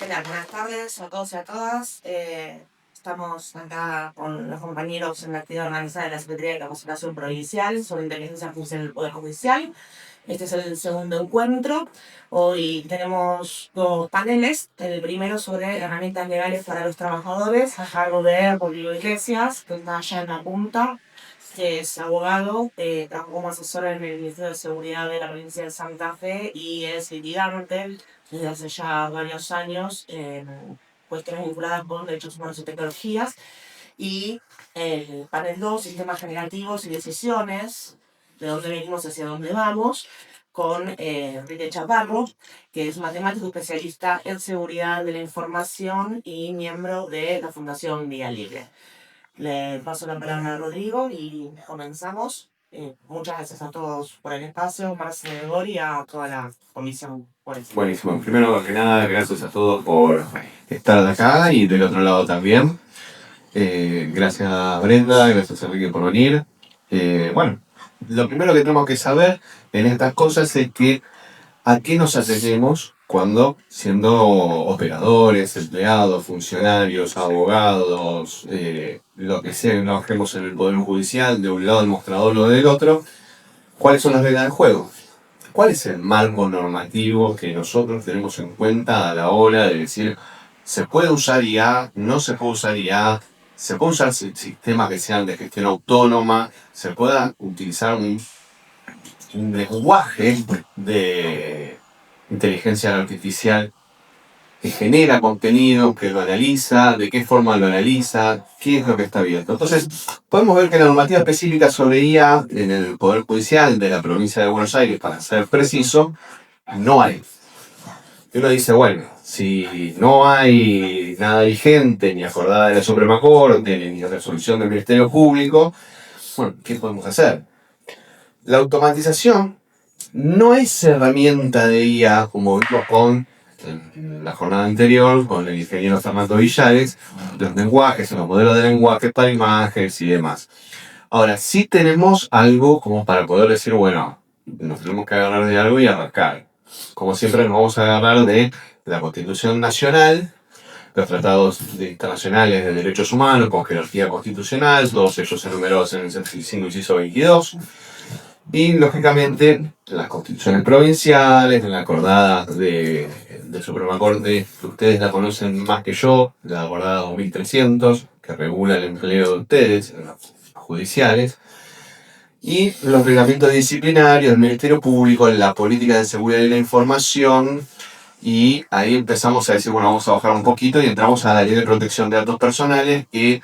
Hola, buenas tardes a todos y a todas. Estamos acá con los compañeros en la actividad organizada de la Secretaría de Capacitación Provincial sobre Inteligencia Artificial en el Poder Judicial. Este es el segundo encuentro. Hoy tenemos dos paneles. El primero sobre herramientas legales para los trabajadores, a cargo de Rodrigo Iglesias, que está allá en la punta, que es abogado, trabajó como asesor en el Ministerio de Seguridad de la provincia de Santa Fe y es litigante desde hace ya varios años en cuestiones vinculadas con derechos humanos y tecnologías. Y el panel 2, sistemas generativos y decisiones, de dónde venimos hacia dónde vamos, con Enrique Chaparro, que es matemático especialista en seguridad de la información y miembro de la Fundación Vía Libre. Le paso la palabra a Rodrigo y comenzamos. Muchas gracias a todos por el espacio, Marce y a toda la comisión por eso. Buenísimo. Primero que nada, gracias a todos por estar acá y del otro lado también. Gracias a Brenda, gracias a Enrique por venir. Bueno, lo primero que tenemos que saber en estas cosas es que a qué nos atendemos cuando, siendo operadores, empleados, funcionarios, abogados, lo que sea que trabajemos en el Poder Judicial, de un lado el mostrador o del otro, ¿cuáles son las reglas del juego? ¿Cuál es el marco normativo que nosotros tenemos en cuenta a la hora de decir, se puede usar IA, no se puede usar IA, se puede usar sistemas que sean de gestión autónoma, se pueda utilizar un lenguaje de inteligencia artificial que genera contenido, que lo analiza, de qué forma lo analiza, qué es lo que está abierto? Entonces, podemos ver que la normativa específica sobre IA en el Poder Judicial de la provincia de Buenos Aires, para ser preciso, no hay. Y uno dice, bueno, si no hay nada vigente, ni acordada de la Suprema Corte, ni resolución del Ministerio Público, bueno, ¿qué podemos hacer? La automatización no es herramienta de IA como vimos con la jornada anterior, con el ingeniero Fernando Villares, los lenguajes, los modelos de lenguaje para imágenes y demás. Ahora, sí tenemos algo como para poder decir, bueno, nos tenemos que agarrar de algo y arrancar. Como siempre nos vamos a agarrar de la Constitución Nacional, los tratados internacionales de derechos humanos con jerarquía constitucional, todos ellos enumerados en el 75 inciso 22, y lógicamente las constituciones provinciales, la acordada de Suprema Corte, que ustedes la conocen más que yo, la acordada 2300, que regula el empleo de ustedes en los judiciales, y los reglamentos disciplinarios del Ministerio Público, la política de seguridad de la información. Y ahí empezamos a decir, bueno, vamos a bajar un poquito y entramos a la ley de protección de datos personales, que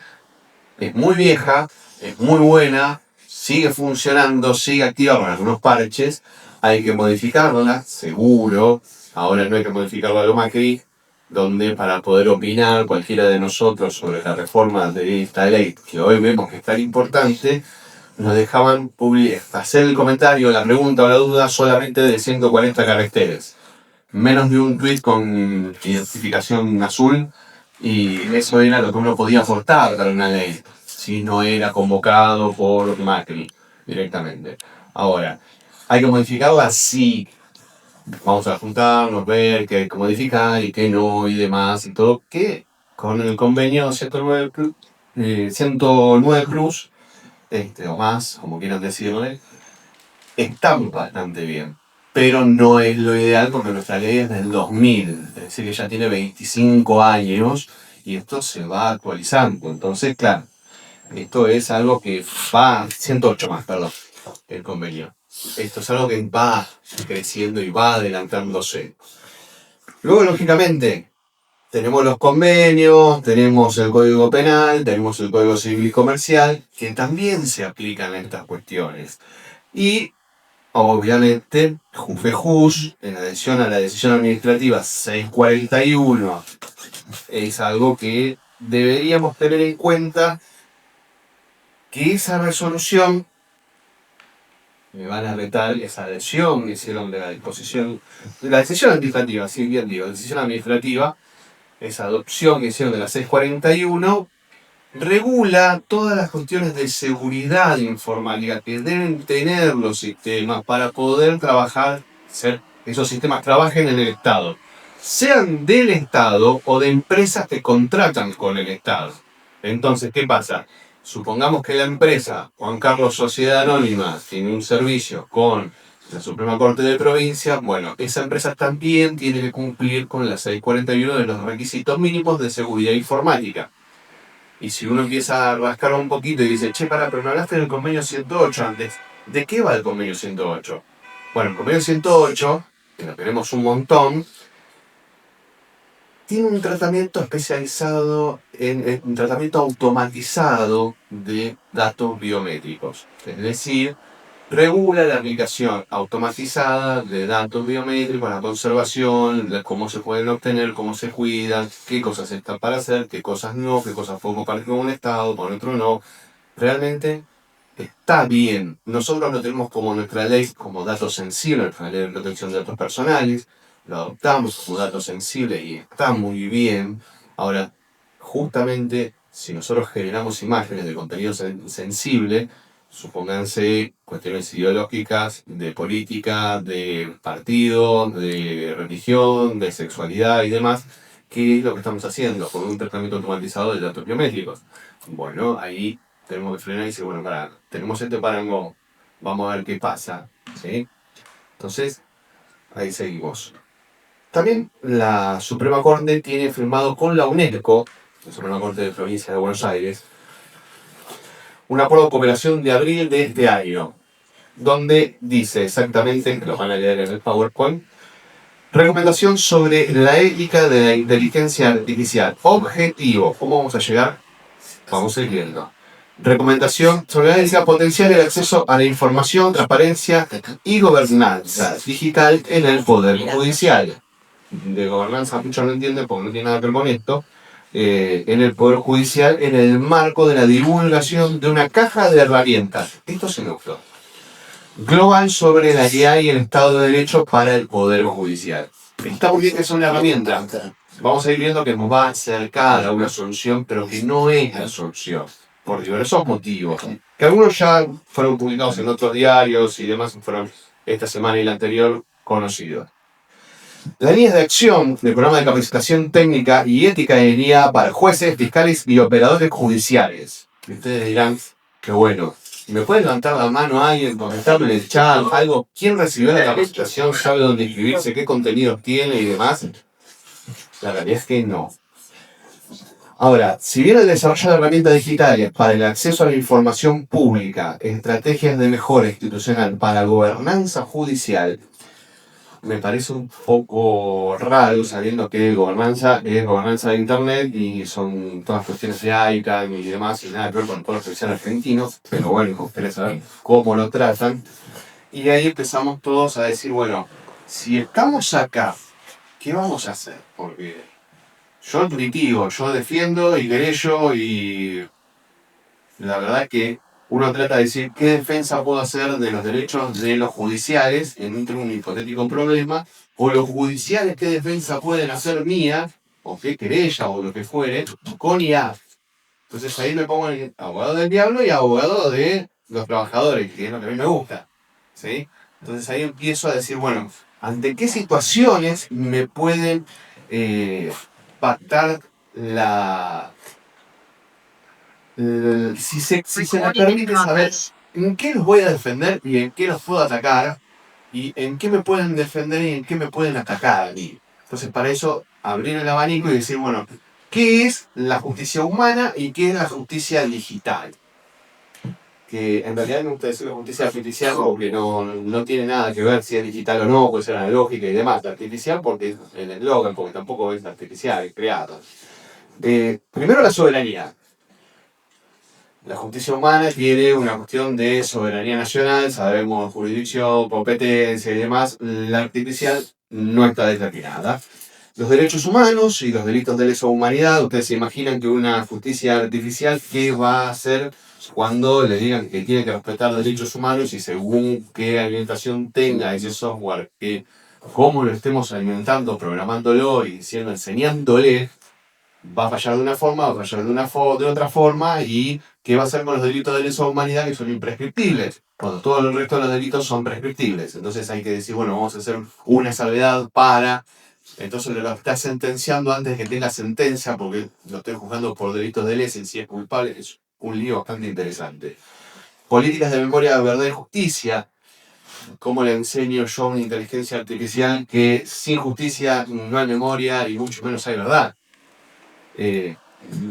es muy vieja, es muy buena, sigue funcionando, sigue activa con algunos parches. Hay que modificarla, seguro. Ahora no hay que modificarla a lo Macri, donde para poder opinar cualquiera de nosotros sobre la reforma de esta ley, que hoy vemos que es tan importante, nos dejaban hacer el comentario, la pregunta o la duda solamente de 140 caracteres. Menos de un tweet con identificación azul, y eso era lo que uno podía aportar para una ley, si no era convocado por Macri directamente. Ahora, ¿hay que modificarla? Sí. Vamos a juntarnos, ver qué hay que modificar y qué no y demás y todo, que con el convenio 109 Plus, o más, como quieran decirle, está bastante bien. Pero no es lo ideal porque nuestra ley es del 2000, es decir, que ya tiene 25 años y esto se va actualizando. Entonces, claro, esto es algo que va, 108 más, perdón, el convenio. Esto es algo que va creciendo y va adelantándose. Luego, lógicamente, tenemos los convenios, tenemos el Código Penal, tenemos el Código Civil y Comercial, que también se aplican a estas cuestiones. Y obviamente, JUFEJUS, en adición a la decisión administrativa 641, es algo que deberíamos tener en cuenta, que esa resolución, me van a retar, esa adhesión que hicieron de la disposición, de la decisión administrativa, sí bien digo, decisión administrativa, esa adopción que hicieron de la 641, regula todas las cuestiones de seguridad informática que deben tener los sistemas para poder trabajar, esos sistemas trabajen en el Estado. sean del Estado o de empresas que contratan con el Estado. Entonces, ¿qué pasa? Supongamos que la empresa Juan Carlos Sociedad Anónima tiene un servicio con la Suprema Corte de Provincia. Bueno, esa empresa también tiene que cumplir con la 641 de los requisitos mínimos de seguridad informática. Y si uno empieza a rascar un poquito y dice, che, pero me hablaste del convenio 108 antes. ¿De qué va el convenio 108? Bueno, el convenio 108, que lo tenemos un montón, tiene un tratamiento especializado en un tratamiento automatizado de datos biométricos. Es decir, regula la aplicación automatizada de datos biométricos, la conservación, cómo se pueden obtener, cómo se cuidan, qué cosas están para hacer, qué cosas no, qué cosas puedo compartir con un Estado, con otro no. Realmente está bien. Nosotros lo tenemos como nuestra ley, como datos sensibles, nuestra ley de protección de datos personales. Lo adoptamos como datos sensibles y está muy bien. Ahora, justamente, si nosotros generamos imágenes de contenido sensible, supónganse cuestiones ideológicas, de política, de partido, de religión, de sexualidad y demás, ¿qué es lo que estamos haciendo? Con un tratamiento automatizado de datos biométricos. Bueno, ahí tenemos que frenar y decir, bueno, tenemos este parango, vamos a ver qué pasa, ¿sí? Entonces, ahí seguimos. También la Suprema Corte tiene firmado con la UNESCO, la Suprema Corte de Provincia de Buenos Aires, un acuerdo de cooperación de abril de este año, donde dice exactamente, que lo van a leer en el PowerPoint, recomendación sobre la ética de la inteligencia artificial. Objetivo, ¿cómo vamos a llegar? Vamos a ir viendo. Recomendación sobre la necesidad potencial el acceso a la información, transparencia y gobernanza digital en el Poder Judicial. De gobernanza mucho no entiende porque no tiene nada que ver con esto. En el Poder Judicial en el marco de la divulgación de una caja de herramientas. Esto se notó. Global sobre la IA y el Estado de Derecho para el Poder Judicial. Está muy bien que es una herramienta. Vamos a ir viendo que nos va a acercar a una solución, pero que no es la solución, por diversos motivos. Que algunos ya fueron publicados en otros diarios y demás, fueron esta semana y la anterior conocidos. Las líneas de acción del programa de capacitación técnica y ética de IA para jueces, fiscales y operadores judiciales. Y ustedes dirán, qué bueno. ¿Me puede levantar la mano alguien, comentarme en el chat algo? ¿Quién recibió la capacitación? ¿Sabe dónde inscribirse? ¿Qué contenidos tiene y demás? La realidad es que no. Ahora, si bien el desarrollo de herramientas digitales para el acceso a la información pública, estrategias de mejora institucional para gobernanza judicial, me parece un poco raro, sabiendo que gobernanza es gobernanza de Internet y son todas cuestiones de ICANN y demás, y nada que ver con el Poder Judicial argentino, pero bueno, me gustaría saber cómo lo tratan. Y ahí empezamos todos a decir, bueno, si estamos acá, ¿qué vamos a hacer? Porque yo litigo, yo defiendo y querello y la verdad que uno trata de decir qué defensa puedo hacer de los derechos de los judiciales en un hipotético problema, o los judiciales qué defensa pueden hacer mía, o qué querella o lo que fuere, con IA. Entonces ahí me pongo en abogado del diablo y abogado de los trabajadores, que es lo que a mí me gusta, ¿sí? Entonces ahí empiezo a decir, bueno, ¿ante qué situaciones me pueden pactar la... si se me permite saber en qué los voy a defender y en qué los puedo atacar, y en qué me pueden defender y en qué me pueden atacar a mí? Entonces para eso abrir el abanico y decir, bueno, ¿qué es la justicia humana y qué es la justicia digital? Que en realidad me gusta decir la justicia artificial porque no tiene nada que ver si es digital o no, puede ser analógica y demás. Artificial porque es el eslogan, porque tampoco es artificial, es creado. Primero la soberanía. La justicia humana tiene una cuestión de soberanía nacional, sabemos jurisdicción, competencia y demás. La artificial no está determinada. Los derechos humanos y los delitos de lesa humanidad, ustedes se imaginan que una justicia artificial, ¿qué va a hacer cuando le digan que tiene que respetar derechos humanos y según qué alimentación tenga ese software, que cómo lo estemos alimentando, programándolo y enseñándole, va a fallar de una forma, va a fallar de otra forma, y qué va a hacer con los delitos de lesa humanidad que son imprescriptibles, cuando todo el resto de los delitos son prescriptibles? Entonces hay que decir, bueno, vamos a hacer una salvedad para Entonces lo está sentenciando antes de que tenga sentencia, porque lo estoy juzgando por delitos de lesa, si es culpable, es un lío bastante interesante. Políticas de memoria, verdad y justicia. ¿Cómo le enseño yo a una inteligencia artificial que sin justicia no hay memoria y mucho menos hay verdad?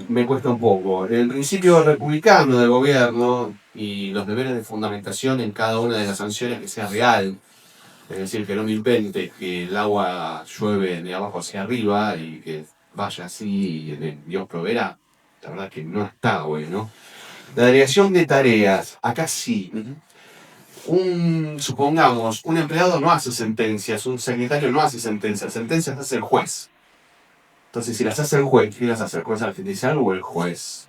Me cuesta un poco. El principio republicano del gobierno y los deberes de fundamentación en cada una de las sanciones que sea real. Es decir, que no me invente que el agua llueve de abajo hacia arriba y que vaya así y Dios proveerá. La verdad que no está bueno. La delegación de tareas, acá sí. Supongamos, un empleado no hace sentencias, un secretario no hace sentencias, sentencias hace el juez. Entonces, si las hace el juez, ¿quién las hace? ¿El juez artificial o el juez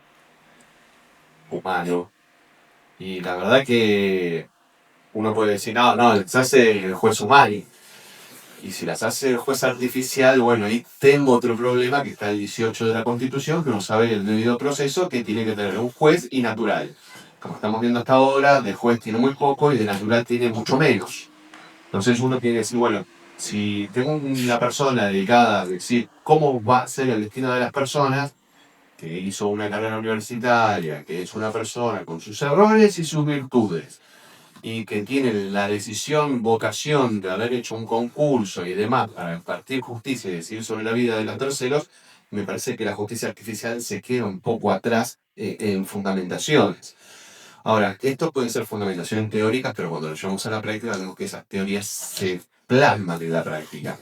humano? Y la verdad que uno puede decir, no, las hace el juez humano. Y si las hace el juez artificial, bueno, ahí tengo otro problema que está el 18 de la Constitución, que no sabe el debido proceso que tiene que tener un juez y natural. Como estamos viendo hasta ahora, de juez tiene muy poco y de natural tiene mucho menos. Entonces uno tiene que decir, bueno, si tengo una persona dedicada a decir cómo va a ser el destino de las personas, que hizo una carrera universitaria, que es una persona con sus errores y sus virtudes, y que tiene la decisión, vocación de haber hecho un concurso y demás para impartir justicia y decidir sobre la vida de los terceros, me parece que la justicia artificial se queda un poco atrás en fundamentaciones. Ahora, esto pueden ser fundamentaciones teóricas, pero cuando lo llevamos a la práctica, vemos que esas teorías se plasman en la práctica.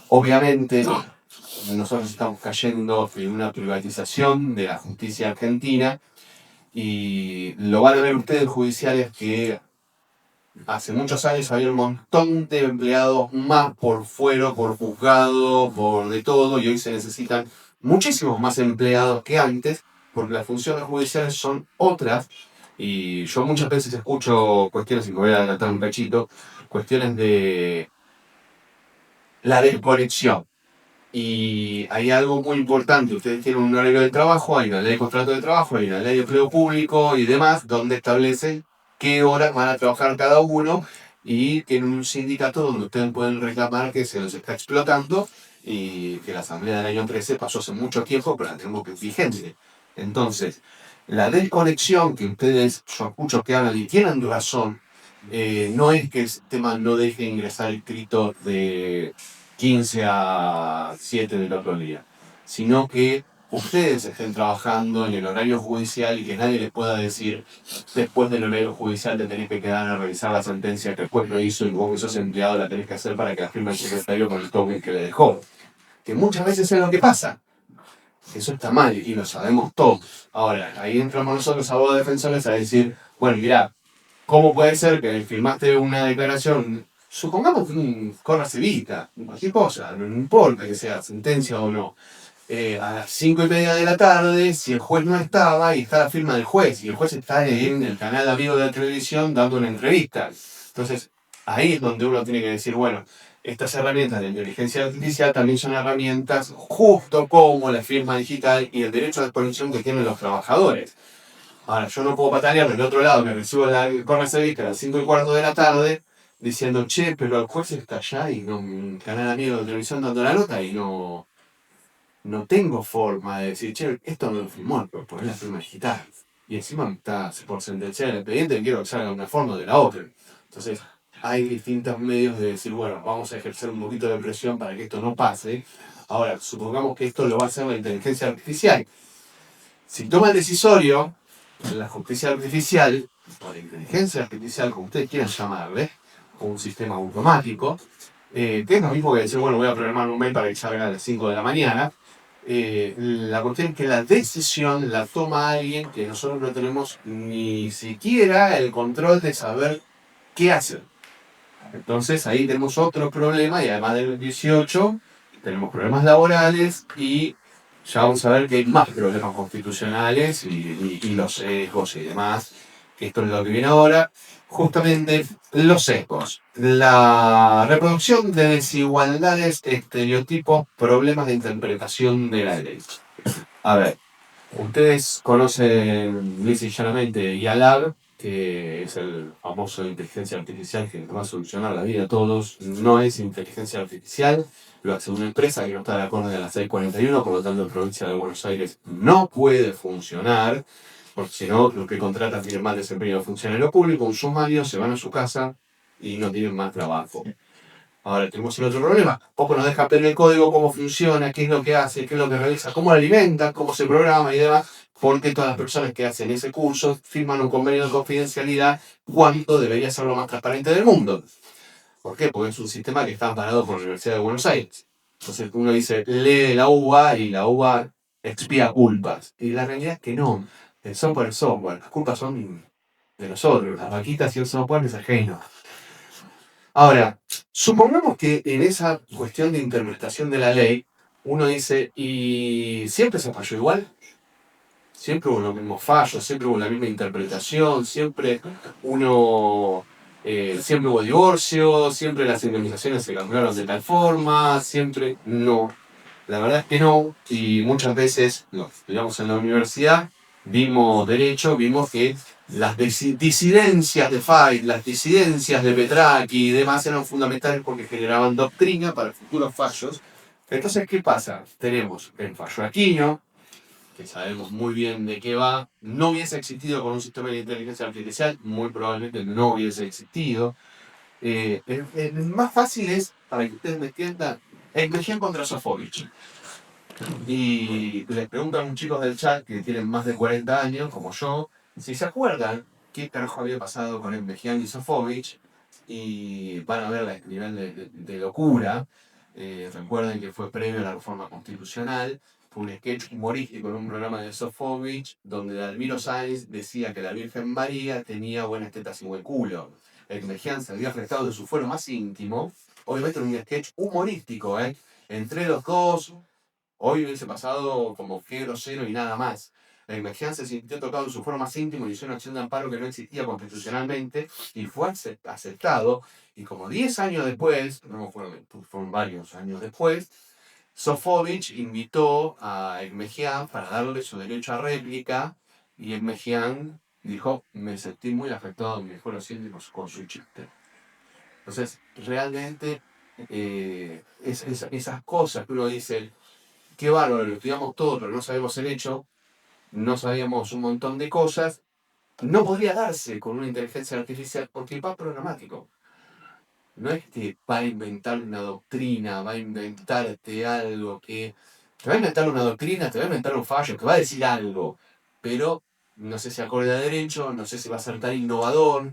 Obviamente, nosotros estamos cayendo en una privatización de la justicia argentina y lo van a ver ustedes judiciales que hace muchos años había un montón de empleados más por fuero, por juzgado, por de todo, y hoy se necesitan muchísimos más empleados que antes, porque las funciones judiciales son otras. Y yo muchas veces escucho cuestiones, y me voy a adelantar un cachito, cuestiones de la desconexión. Y hay algo muy importante, ustedes tienen un horario de trabajo, hay una ley de contrato de trabajo, hay una ley de empleo público y demás, donde establecen qué horas van a trabajar cada uno y tienen un sindicato donde ustedes pueden reclamar que se los está explotando y que la asamblea del año 13 pasó hace mucho tiempo, pero la tenemos que vigente. Entonces, la desconexión que ustedes, yo escucho que hablan y tienen razón, no es que el sistema no deje ingresar escritos de 15 a 7 del otro día, sino que ustedes estén trabajando en el horario judicial y que nadie les pueda decir después del horario judicial te tenés que quedar a revisar la sentencia que el juez no hizo y vos que sos empleado la tenés que hacer para que la firme el secretario con el token que le dejó. Que muchas veces es lo que pasa. Eso está mal y lo sabemos todos. Ahora, ahí entramos nosotros, abogados defensores, a decir, bueno, mirá, ¿cómo puede ser que firmaste una declaración? Supongamos un corra civita, cualquier cosa, no importa que sea sentencia o no. A las 5:30 de la tarde, si el juez no estaba y está la firma del juez, y el juez está en el canal amigo de la televisión dando una entrevista. Entonces, ahí es donde uno tiene que decir, bueno, estas herramientas de inteligencia artificial también son herramientas justo como la firma digital y el derecho a exposición que tienen los trabajadores. Ahora, yo no puedo patalear del otro lado, que recibo la corresevista a las 5:15 de la tarde, diciendo, che, pero el juez está allá y no, en canal amigo de televisión dando la nota y no tengo forma de decir, che, esto no lo firmó, pero poner la firma digital. Y encima está por sentenciar el expediente, quiero que salga de una forma o de la otra. Entonces, hay distintos medios de decir, bueno, vamos a ejercer un poquito de presión para que esto no pase. Ahora, supongamos que esto lo va a hacer la inteligencia artificial. Si toma el decisorio, la justicia artificial, o la inteligencia artificial, como ustedes quieran llamarle, o un sistema automático, que es lo mismo que decir, bueno, voy a programar un mail para que salga a las 5 de la mañana. La cuestión es que la decisión la toma alguien que nosotros no tenemos ni siquiera el control de saber qué hacer. Entonces ahí tenemos otro problema y además del 18 tenemos problemas laborales y ya vamos a ver que hay más problemas constitucionales y los sesgos y demás. Esto es lo que viene ahora. Justamente los sesgos. La reproducción de desigualdades, estereotipos, problemas de interpretación de la ley. A ver, ustedes conocen lisa y llanamente YALAB, que es el famoso inteligencia artificial que nos va a solucionar la vida a todos, no es inteligencia artificial, lo hace una empresa que no está de acuerdo a la 641, por lo tanto en provincia de Buenos Aires no puede funcionar, porque si no, lo que contratan tienen mal desempeño de funcionario público, un sumario, se van a su casa y no tienen más trabajo. Ahora tenemos el otro problema, poco nos deja ver el código, cómo funciona, qué es lo que hace, qué es lo que realiza, cómo lo alimenta, cómo se programa y demás, porque todas las personas que hacen ese curso firman un convenio de confidencialidad cuando debería ser lo más transparente del mundo. ¿Por qué? Porque es un sistema que está amparado por la Universidad de Buenos Aires. Entonces uno dice, lee la UBA y la UBA expía culpas. Y la realidad es que no. El software es software. Las culpas son de nosotros. Las vaquitas y el software es ajeno. Ahora, supongamos que en esa cuestión de interpretación de la ley, uno dice, ¿y siempre se falló igual? Siempre hubo los mismos fallos, siempre hubo la misma interpretación, siempre siempre hubo divorcio, siempre las indemnizaciones se cambiaron de tal forma, siempre no. La verdad es que no, y muchas veces, lo que estudiamos en la universidad, vimos derecho, vimos que las disidencias de Fayt, las disidencias de Petraki y demás eran fundamentales porque generaban doctrina para futuros fallos. Entonces, ¿qué pasa? Tenemos el fallo Aquino, que sabemos muy bien de qué va, no hubiese existido con un sistema de inteligencia artificial, muy probablemente no hubiese existido. El más fácil es, para que ustedes me entiendan, Ekmejian contra Sofovich. Y les preguntan a un chicos del chat que tienen más de 40 años, como yo, si se acuerdan qué carajo había pasado con Ekmejian y Sofovich, y van a ver el nivel de locura. Recuerden que fue previo a la reforma constitucional. Fue un sketch humorístico en un programa de Sofovich, donde Dalmiro Sáenz decía que la Virgen María tenía buenas tetas y buen culo. Ekmejian se había arrestado de su fuero más íntimo, obviamente en un sketch humorístico, entre los dos. Hoy hubiese pasado como que grosero y nada más. La Ekmejian se sintió tocado en su fuero más íntimo y hizo una acción de amparo que no existía constitucionalmente y fue aceptado. Y como 10 años después, no fueron varios años después, Sofovich invitó a Ekmejian para darle su derecho a réplica y Ekmejian dijo, me sentí muy afectado en mis fueros íntimos con su chiste. Entonces, realmente, esas cosas que uno dice, qué bárbaro, lo estudiamos todo, pero no sabemos el hecho, no sabíamos un montón de cosas, no podría darse con una inteligencia artificial porque va programático. No es que va a inventar una doctrina, va a inventarte algo que... Te va a inventar una doctrina, te va a inventar un fallo, te va a decir algo, pero no sé si acorde a derecho, no sé si va a ser tan innovador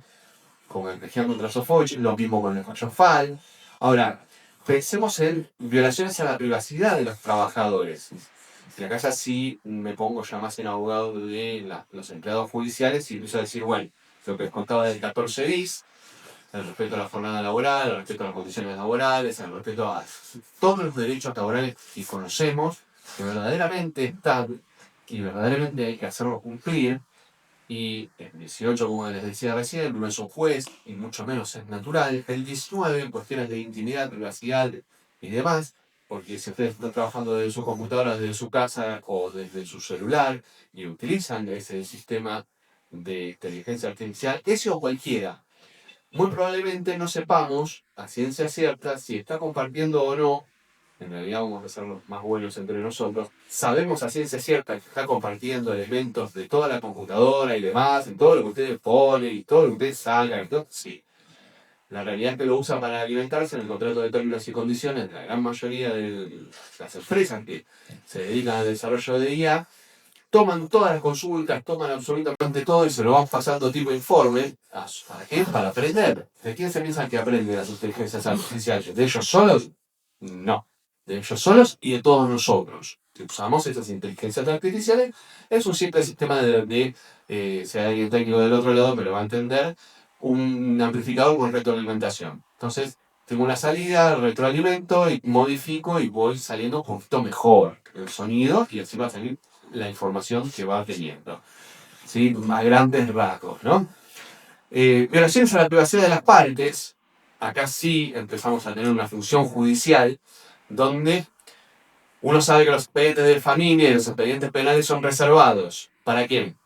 como el Ekmejian contra Sofovich, lo mismo con el fallo FAL. Ahora, pensemos en violaciones a la privacidad de los trabajadores. Y acá ya sí me pongo ya más en abogado de los empleados judiciales y empiezo a decir, bueno, lo que les contaba del 14 bis, el respeto a la jornada laboral, el respeto a las condiciones laborales, el respeto a todos los derechos laborales que conocemos, que verdaderamente están y verdaderamente hay que hacerlos cumplir. Y el 18, como les decía recién, no es un juez y mucho menos es natural. El 19, en cuestiones de intimidad, privacidad y demás, porque si ustedes están trabajando desde su computadora, desde su casa o desde su celular y utilizan ese sistema de inteligencia artificial, ese o cualquiera, muy probablemente no sepamos a ciencia cierta si está compartiendo o no. En realidad vamos a ser los más buenos entre nosotros. Sabemos a ciencia cierta que está compartiendo elementos de toda la computadora y demás, en todo lo que ustedes ponen y todo lo que ustedes salgan y todo. Sí. La realidad es que lo usan para alimentarse en el contrato de términos y condiciones de la gran mayoría de las empresas que se dedican al desarrollo de IA. Toman todas las consultas, toman absolutamente todo y se lo van pasando tipo informe. ¿Para qué? Para aprender. ¿De quién se piensan que aprenden las inteligencias artificiales? ¿De ellos solos? No. De ellos solos y de todos nosotros. Si usamos esas inteligencias artificiales, es un simple sistema si hay alguien técnico del otro lado, me lo va a entender, un amplificador con retroalimentación. Entonces, tengo una salida, retroalimento y modifico y voy saliendo un poquito mejor el sonido y así va a salir la información que va teniendo. ¿Sí? A grandes rasgos, ¿no? Violaciones a la privacidad de las partes. Acá sí empezamos a tener una función judicial donde uno sabe que los expedientes de familia y los expedientes penales son reservados. ¿Para quién?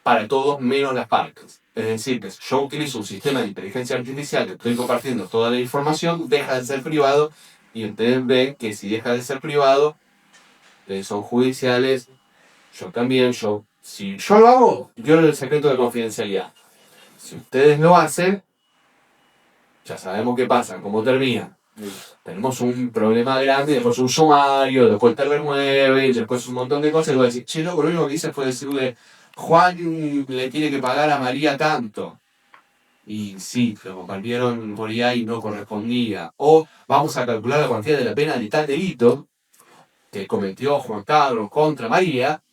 Para todos menos las partes. Es decir, que si yo utilizo un sistema de inteligencia artificial que estoy compartiendo toda la información, deja de ser privado y ustedes ven que si deja de ser privado, ustedes son judiciales, yo también, si yo lo hago, yo el secreto de confidencialidad. Si ustedes lo hacen, ya sabemos qué pasa, cómo termina. Tenemos un problema grande, después un sumario, después te remueve, después un montón de cosas. Y voy a decir, che, loco, lo único que hice fue decirle, Juan le tiene que pagar a María tanto. Y sí, lo compartieron por IA y no correspondía. O vamos a calcular la cuantía de la pena de tal delito que cometió Juan Carlos contra María.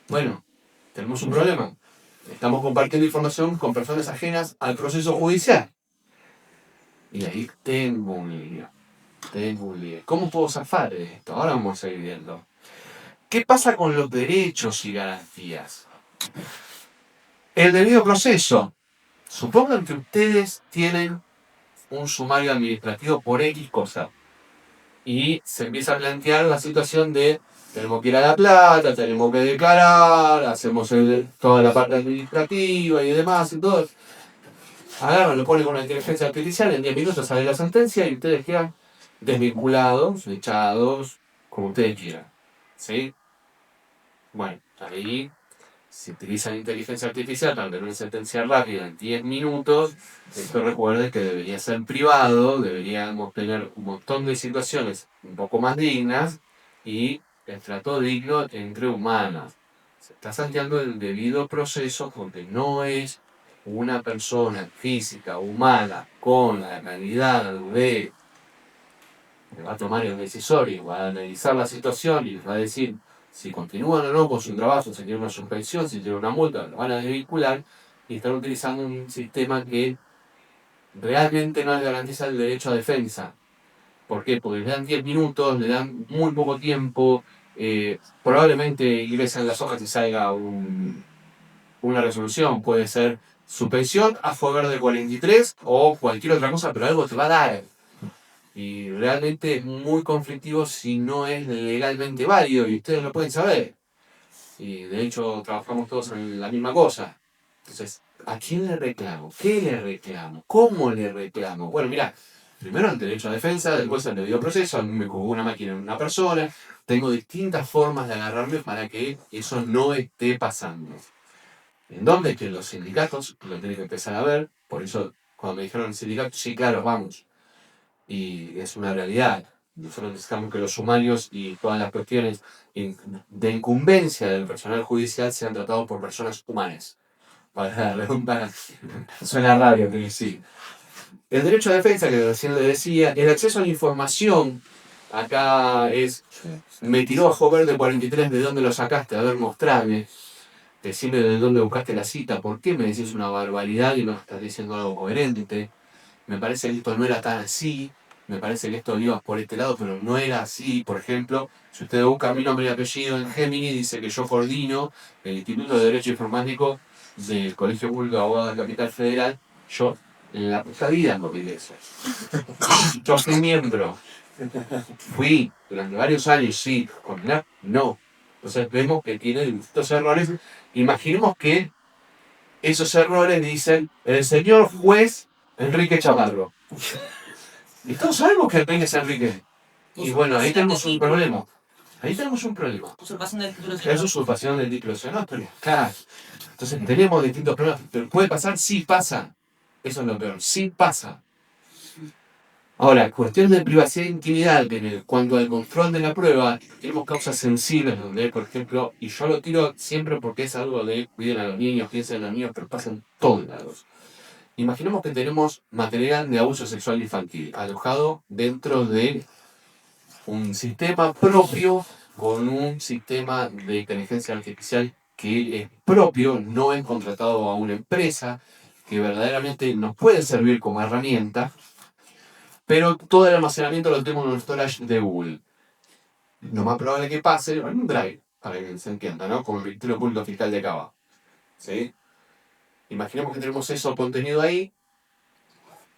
Bueno, tenemos un problema. Estamos compartiendo información con personas ajenas al proceso judicial. Y ahí tengo un lío. ¿Cómo puedo zafar de esto? Ahora vamos a ir viendo. ¿Qué pasa con los derechos y garantías? El debido proceso. Supongan que ustedes tienen un sumario administrativo por X cosa. Y se empieza a plantear la situación de tenemos que ir a La Plata, tenemos que declarar, hacemos toda la parte administrativa y demás y todo. Agarran, lo ponen con la inteligencia artificial, en 10 minutos sale la sentencia y ustedes quedan desvinculados, echados, como ustedes quieran. ¿Sí? Bueno, ahí, si utilizan inteligencia artificial para tener una sentencia rápida en 10 minutos, esto recuerde que debería ser privado, deberíamos tener un montón de situaciones un poco más dignas y el trato digno entre humanas. Se está salteando el debido proceso porque no es una persona física, humana, con la calidad de que va a tomar el decisorio, va a analizar la situación y va a decir si continúan o no con su trabajo, si tiene una suspensión, si tiene una multa, lo van a desvincular y están utilizando un sistema que realmente no les garantiza el derecho a defensa. ¿Por qué? Porque le dan 10 minutos, le dan muy poco tiempo, probablemente ingresan las hojas y salga una resolución, puede ser suspensión a favor de 43 o cualquier otra cosa, pero algo te va a dar. Y realmente es muy conflictivo si no es legalmente válido y ustedes lo pueden saber. Y de hecho trabajamos todos en la misma cosa. Entonces, ¿a quién le reclamo? ¿Qué le reclamo? ¿Cómo le reclamo? Bueno, mira, primero el derecho a defensa, después el debido proceso, a mí me jugó una máquina en una persona. Tengo distintas formas de agarrarme para que eso no esté pasando. ¿En dónde? Que los sindicatos lo tienen que empezar a ver. Por eso, cuando me dijeron el sindicato, sí, claro, vamos. Y es una realidad. Nosotros necesitamos que los sumarios y todas las cuestiones de incumbencia del personal judicial sean tratados por personas humanas. Para redundar, suena raro, pero sí. El derecho a defensa, que recién le decía, el acceso a la información, acá es, me tiró a joven de 43, ¿de dónde lo sacaste? A ver, mostrame. Decime de dónde buscaste la cita, ¿por qué me decís una barbaridad y no estás diciendo algo coherente? Me parece que esto no era tan así, me parece que esto iba por este lado, pero no era así. Por ejemplo, si ustedes buscan mi nombre y apellido en Gemini, dice que yo coordino el Instituto de Derecho Informático del Colegio Público de Abogados de Capital Federal. Yo, en la puta vida no olvidé eso. Yo fui miembro, fui durante varios años, sí, condenar, no. Entonces vemos que tiene distintos errores. Imaginemos que esos errores dicen el señor juez Enrique Chaparro. Y todos sabemos que Enrique es Enrique. Y bueno, ahí tenemos un problema. Ahí tenemos un problema. Usurpación del título de Es ciudadano. usurpación del título de ciudadano, pero claro. Entonces tenemos distintos problemas. Pero ¿puede pasar? Sí pasa. Eso es lo peor. Sí pasa. Ahora, cuestión de privacidad e intimidad, que en cuanto al control de la prueba, tenemos causas sensibles donde, por ejemplo, y yo lo tiro siempre porque es algo de cuiden a los niños, piensen en los niños, pero pasa en todos lados. Imaginemos que tenemos material de abuso sexual infantil alojado dentro de un sistema propio con un sistema de inteligencia artificial que es propio, no es contratado a una empresa, que verdaderamente nos puede servir como herramienta, pero todo el almacenamiento lo tenemos en un storage de Google. Lo más probable que pase en un drive, para que se entienda, ¿no? Como el Ministerio Público Fiscal de Cava. ¿Sí? Imaginemos que tenemos eso contenido ahí.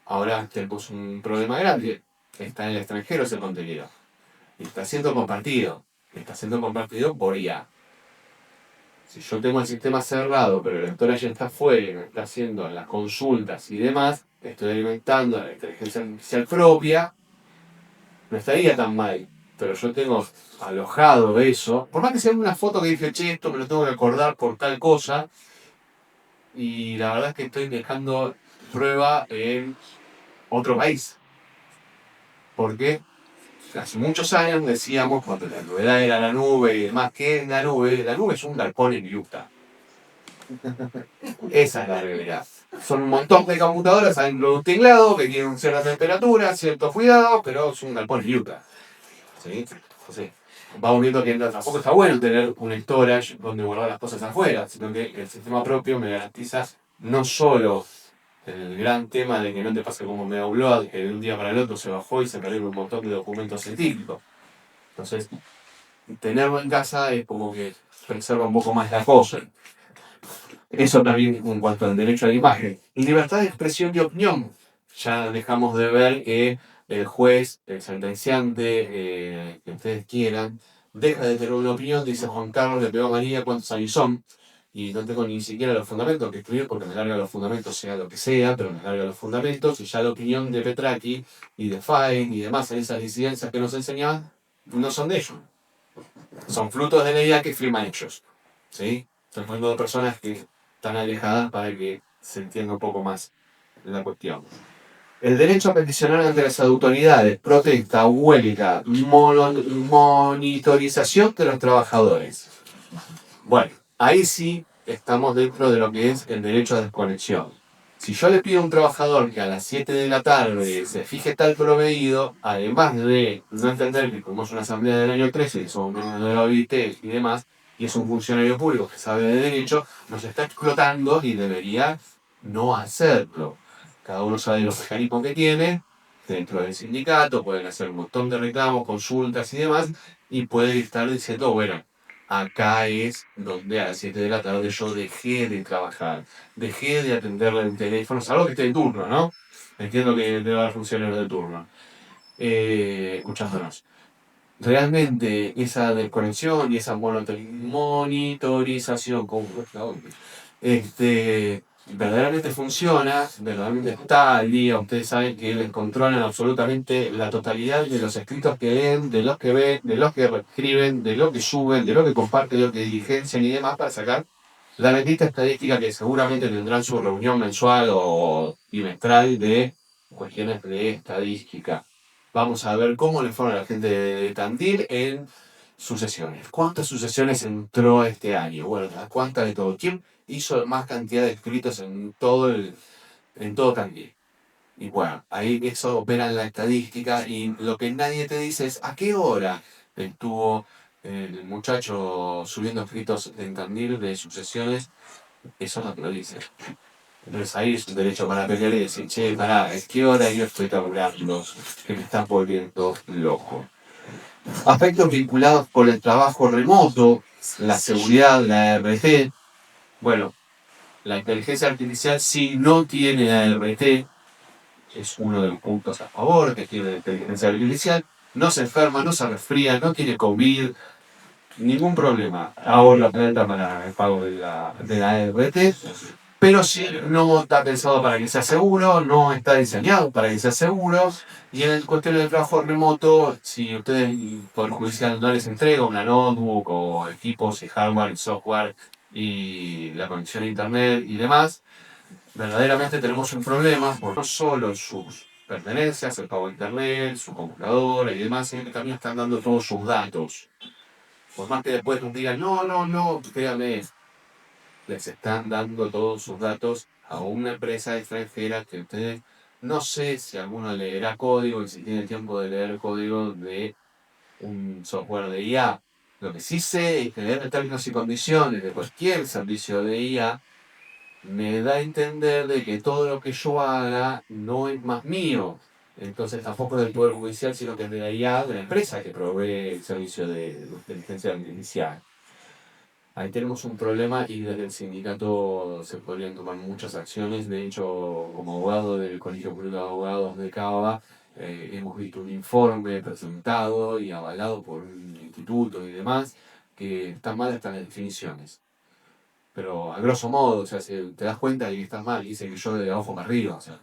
Ahora tenemos un problema grande. Está en el extranjero ese contenido. Y está siendo compartido. Está siendo compartido por IA. Si yo tengo el sistema cerrado, pero el lector ya está afuera y me está haciendo las consultas y demás, estoy alimentando la inteligencia artificial propia, no estaría tan mal. Pero yo tengo alojado eso, por más que sea una foto que dije, che, esto me lo tengo que acordar por tal cosa, y la verdad es que estoy dejando prueba en otro país. Porque hace muchos años decíamos, cuando la novedad era la nube y demás, ¿qué es la nube? La nube es un galpón en Utah. Esa es la realidad. Son un montón de computadoras adentro de un tinglado que tienen cierta temperatura, ciertos cuidados, pero es un galpón en Utah. ¿Sí? Entonces, vamos viendo que tampoco está bueno tener un storage donde guardar las cosas afuera, sino que el sistema propio me garantiza no solo el gran tema de que no te pase como me Upload, que de un día para el otro se bajó y se perdieron un montón de documentos científicos. Entonces, tenerlo en casa es como que preserva un poco más la cosa. Eso también en cuanto al derecho a la imagen. Libertad de expresión y opinión. Ya dejamos de ver que el juez, el sentenciante, que ustedes quieran, deja de tener una opinión, dice Juan Carlos, le pegó a María, ¿cuántos años son? Y no tengo ni siquiera los fundamentos que escribir porque me larga los fundamentos, sea lo que sea, pero me larga los fundamentos. Y ya la opinión de Petraki y de Fine y demás en esas disidencias que nos enseñaban no son de ellos. Son frutos de la idea que firman ellos. ¿Sí? Son hablando de personas que están alejadas para que se entienda un poco más la cuestión. El derecho a peticionar ante las autoridades, protesta, huelga, monitorización de los trabajadores. Bueno, ahí sí estamos dentro de lo que es el derecho a desconexión. Si yo le pido a un trabajador que a las 7 de la tarde se fije tal proveído, además de no entender que como es una asamblea del año 13 y somos miembros de la OIT y demás, y es un funcionario público que sabe de derecho, nos está explotando y debería no hacerlo. Cada uno sabe los mecanismos que tiene, dentro del sindicato, pueden hacer un montón de reclamos, consultas y demás, y pueden estar diciendo, bueno, acá es donde a las 7 de la tarde yo dejé de trabajar, dejé de atenderle el teléfono, salvo que esté en turno, ¿no? Entiendo que debe haber funcionarios de turno, escuchándonos. Realmente esa desconexión y esa monitorización, como verdaderamente funciona, verdaderamente está al día. Ustedes saben que les controlan absolutamente la totalidad de los escritos que leen, de los que ven, de los que escriben, de lo que suben, de lo que comparten, de lo que diligencian y demás para sacar la bendita estadística que seguramente tendrán su reunión mensual o bimestral de cuestiones de estadística. Vamos a ver cómo le fueron a la gente de Tandil en sucesiones. ¿Cuántas sucesiones entró este año? Bueno, ¿cuántas de todo? ¿Quién hizo más cantidad de escritos en todo Tandil? Y bueno, ahí eso opera en la estadística y lo que nadie te dice es a qué hora estuvo el muchacho subiendo escritos en Tandil de sucesiones. Eso no te lo dice. Entonces ahí es un derecho para pelear y decir, che, pará, ¿es qué hora yo estoy tabuleando? Que me están volviendo loco. Aspectos vinculados con el trabajo remoto, la seguridad, la RT. Bueno, la inteligencia artificial si no tiene ART, es uno de los puntos a favor que tiene la inteligencia artificial. No se enferma, no se resfría, no tiene COVID, ningún problema. Ahorra plata para el pago de la ART, pero sí no está pensado para que sea seguro, no está diseñado para que sea seguro. Y en el cuestión del trabajo remoto, si ustedes por judicial no les entrega una notebook o equipos y hardware y software y la conexión a internet y demás, verdaderamente tenemos un problema, por no solo sus pertenencias, el pago de internet, su computadora y demás, sino que también están dando todos sus datos. Por más que después nos digan, no, no, no, créanme, les están dando todos sus datos a una empresa extranjera que ustedes, no sé si alguno leerá código y si tiene tiempo de leer código de un software de IA. Lo que sí sé es que leer términos y condiciones de cualquier servicio de IA me da a entender de que todo lo que yo haga no es más mío. Entonces tampoco es del Poder Judicial, sino que es de la IA, de la empresa que provee el servicio de inteligencia artificial. Ahí tenemos un problema y desde el sindicato se podrían tomar muchas acciones. De hecho, como abogado del Colegio Público de Abogados de Cava, hemos visto un informe presentado y avalado por un instituto y demás que están mal hasta las definiciones. pero a grosso modo, o sea, si te das cuenta y estás mal, dice que yo de abajo para arriba, o sea,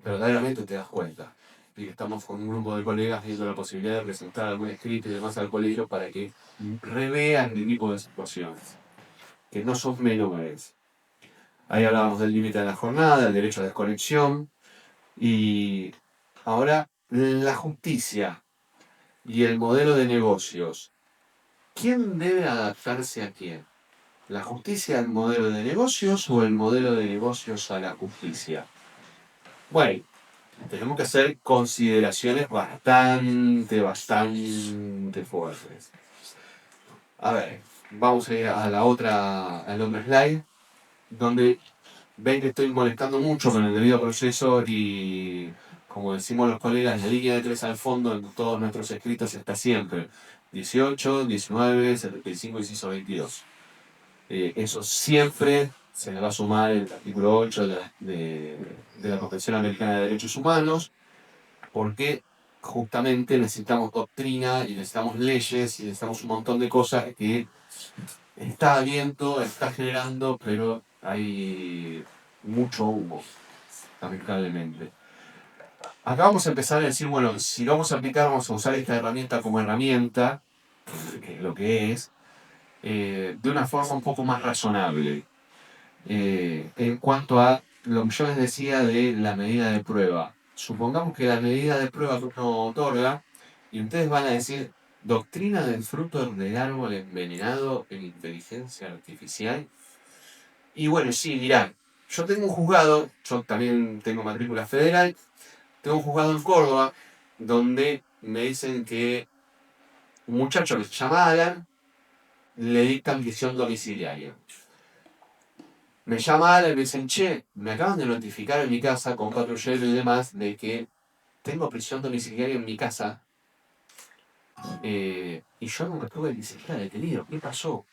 verdaderamente te das cuenta. Y estamos con un grupo de colegas viendo la posibilidad de presentar algún escrito y demás al colegio para que revean el tipo de situaciones, que no son menores. Ahí hablábamos del límite de la jornada, del derecho a desconexión, y ahora la justicia y el modelo de negocios. ¿Quién debe adaptarse a quién? ¿La justicia al modelo de negocios o el modelo de negocios a la justicia? Bueno, tenemos que hacer consideraciones bastante fuertes. A ver, vamos a ir a la otra, al otro slide, donde ven que estoy molestando mucho con el debido proceso y, como decimos los colegas, la línea de 3 al fondo en todos nuestros escritos está siempre 18, 19, 75 y inciso 22. Eso siempre se le va a sumar el artículo 8 de la Convención Americana de Derechos Humanos, porque justamente necesitamos doctrina y necesitamos leyes y necesitamos un montón de cosas que está habiendo, está generando, pero hay mucho humo, lamentablemente. Acá vamos a empezar a decir, bueno, si lo vamos a aplicar, vamos a usar esta herramienta como herramienta, que es lo que es, de una forma un poco más razonable. En cuanto a lo que yo les decía de la medida de prueba. Supongamos que la medida de prueba que uno otorga, y ustedes van a decir, doctrina del fruto del árbol envenenado en inteligencia artificial. Y bueno, sí, dirán, yo tengo un juzgado, yo también tengo matrícula federal, tengo un juzgado en Córdoba, donde me dicen que un muchacho que se llama Alan le dictan prisión domiciliaria. Me llama Alan y me dicen, che, me acaban de notificar en mi casa con patrullero y demás de que tengo prisión domiciliaria en mi casa y yo nunca estuve ni siquiera detenido. ¿Qué pasó?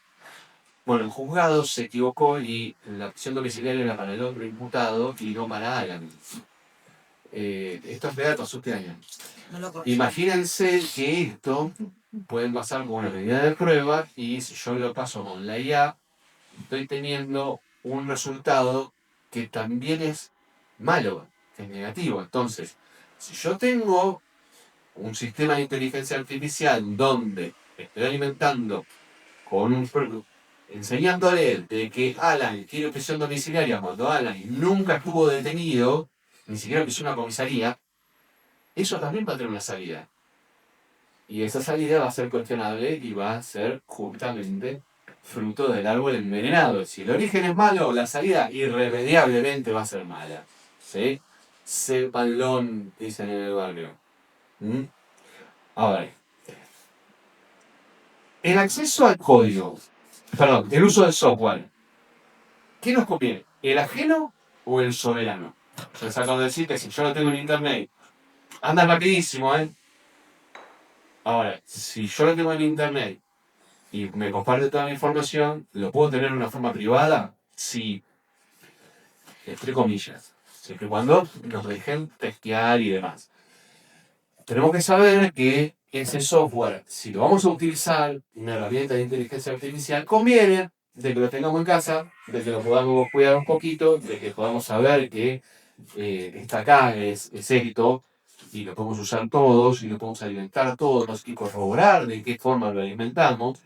Bueno, el juzgado se equivocó y la prisión domiciliaria era para el otro imputado y no para Alan. Esto es real, pasó este año. Imagínense que esto pueden pasar con una medida de prueba y si yo lo paso con la IA, estoy teniendo un resultado que también es malo, es negativo. Entonces, si yo tengo un sistema de inteligencia artificial donde estoy alimentando con un enseñándole de que Alan quiere prisión domiciliaria cuando Alan nunca estuvo detenido, ni siquiera pisó una comisaría, eso también va a tener una salida. Y esa salida va a ser cuestionable y va a ser justamente fruto del árbol envenenado. Si el origen es malo, la salida irremediablemente va a ser mala. ¿Sí? Sépanlo, dicen en el barrio. ¿Mm? Ahora, el acceso al código, perdón, el uso del software. ¿Qué nos conviene? ¿El ajeno o el soberano? Yo les acabo de decir que si yo lo tengo en internet, anda rapidísimo, ¿eh? Ahora, si yo lo tengo en internet y me comparte toda la información, ¿lo puedo tener de una forma privada? Sí, entre comillas. Siempre y cuando nos dejen testear y demás. Tenemos que saber que ese software, si lo vamos a utilizar, una herramienta de inteligencia artificial, conviene de que lo tengamos en casa, de que lo podamos cuidar un poquito, de que podamos saber que está acá, es esto, y lo podemos usar todos, y lo podemos alimentar todos, y corroborar de qué forma lo alimentamos,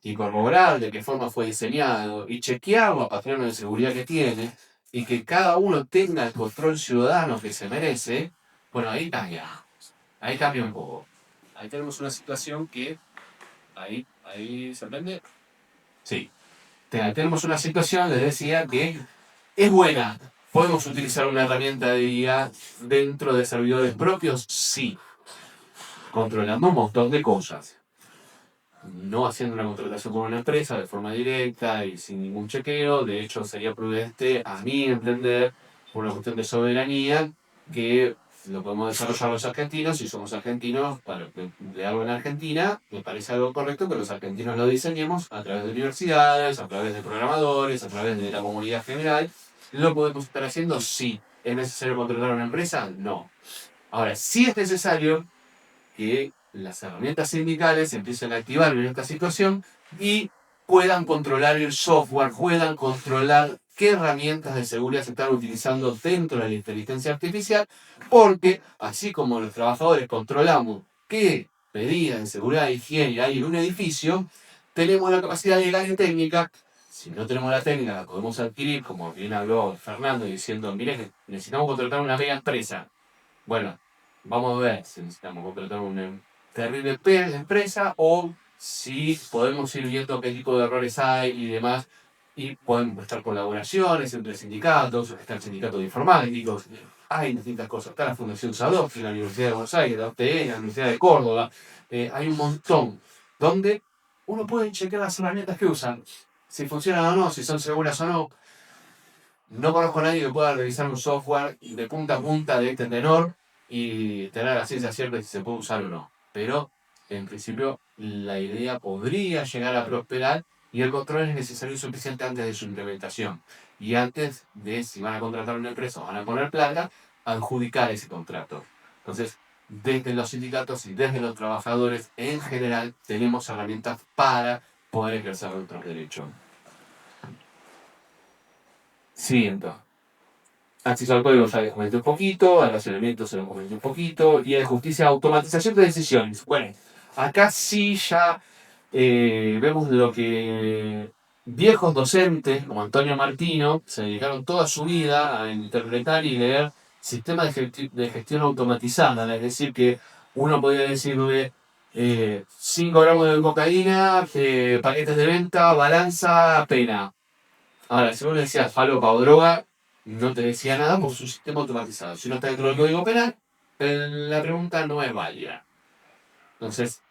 y corroborar de qué forma fue diseñado, y chequear los patrones de seguridad que tiene, y que cada uno tenga el control ciudadano que se merece. Bueno, ahí cambia un poco. Ahí tenemos una situación que, ahí se aprende. Sí, tenemos una situación, les decía, que es buena. ¿Podemos utilizar una herramienta de IA dentro de servidores propios? Sí. Controlando un montón de cosas. No haciendo una contratación con una empresa de forma directa y sin ningún chequeo. De hecho, sería prudente, a mi entender, por una cuestión de soberanía, que lo podemos desarrollar los argentinos. Si somos argentinos, para de algo en Argentina, me parece algo correcto que los argentinos lo diseñemos a través de universidades, a través de programadores, a través de la comunidad general. ¿Lo podemos estar haciendo? Sí. ¿Es necesario contratar a una empresa? No. Ahora, sí es necesario que las herramientas sindicales empiecen a activar en esta situación y puedan controlar el software, puedan controlar qué herramientas de seguridad se están utilizando dentro de la inteligencia artificial, porque así como los trabajadores controlamos qué medidas de seguridad e higiene hay en un edificio, tenemos la capacidad legal y técnica. Si no tenemos la técnica, la podemos adquirir, como bien habló Fernando, diciendo, mire, necesitamos contratar una mega empresa. Bueno, vamos a ver si necesitamos contratar una terrible empresa o si podemos ir viendo qué tipo de errores hay y demás. Y podemos estar colaboraciones entre sindicatos, está el sindicato de informáticos, hay distintas cosas. Está la Fundación Sadovsky, la Universidad de Buenos Aires, la UTN, la Universidad de Córdoba. Hay un montón donde uno puede chequear las herramientas que usan, si funcionan o no, si son seguras o no. No conozco a nadie que pueda revisar un software de punta a punta de este tenor y tener la ciencia cierta de si se puede usar o no. Pero, en principio, la idea podría llegar a prosperar y el control es necesario y suficiente antes de su implementación. Y antes de, si van a contratar una empresa o van a poner plata, adjudicar ese contrato. Entonces, desde los sindicatos y desde los trabajadores en general, tenemos herramientas para poder ejercer nuestros derechos. Siguiente. Acceso al código ya les comenté un poquito, a los elementos se los comenté un poquito, y en justicia, automatización de decisiones. Bueno, acá sí ya vemos lo que viejos docentes como Antonio Martino se dedicaron toda su vida a interpretar y leer sistemas de gestión automatizada, es decir, que uno podía decirle 5 gramos de cocaína, paquetes de venta, balanza, pena. Ahora, si vos le decías falopa o droga, no te decía nada por su sistema automatizado. Si no está dentro del código penal, la pregunta no es válida. Entonces,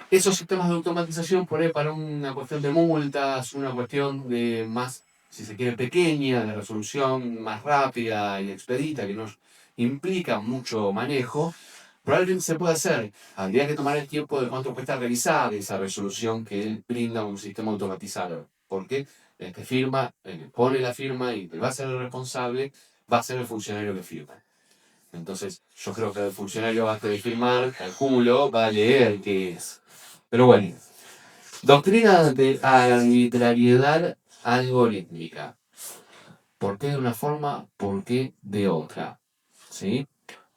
esos sistemas de automatización, por ahí para una cuestión de multas, una cuestión de más, si se quiere, pequeña, de resolución más rápida y expedita, que no implica mucho manejo, probablemente se puede hacer. Habría que tomar el tiempo de cuánto cuesta revisar esa resolución que brinda un sistema automatizado. Porque el que firma, el que pone la firma y que va a ser el responsable, va a ser el funcionario que firma. Entonces, yo creo que el funcionario antes de firmar, calculo, va a leer qué es. Pero bueno, doctrina de arbitrariedad algorítmica. ¿Por qué de una forma? ¿Por qué de otra? ¿Sí?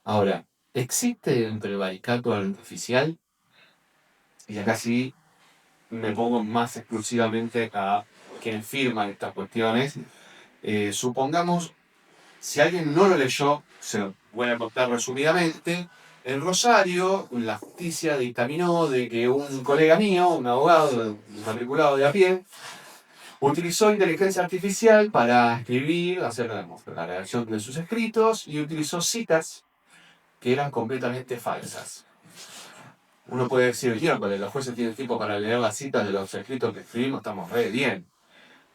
Ahora, ¿existe el prevaricato artificial? Y acá sí me pongo más exclusivamente a quien firma estas cuestiones. Supongamos, si alguien no lo leyó, se lo voy a contar resumidamente. En Rosario, la justicia dictaminó de que un colega mío, un abogado, un matriculado de a pie, utilizó inteligencia artificial para escribir, hacer la redacción de sus escritos y utilizó citas que eran completamente falsas. Uno puede decir, los jueces tienen tiempo para leer las citas de los escritos que escribimos, estamos re bien.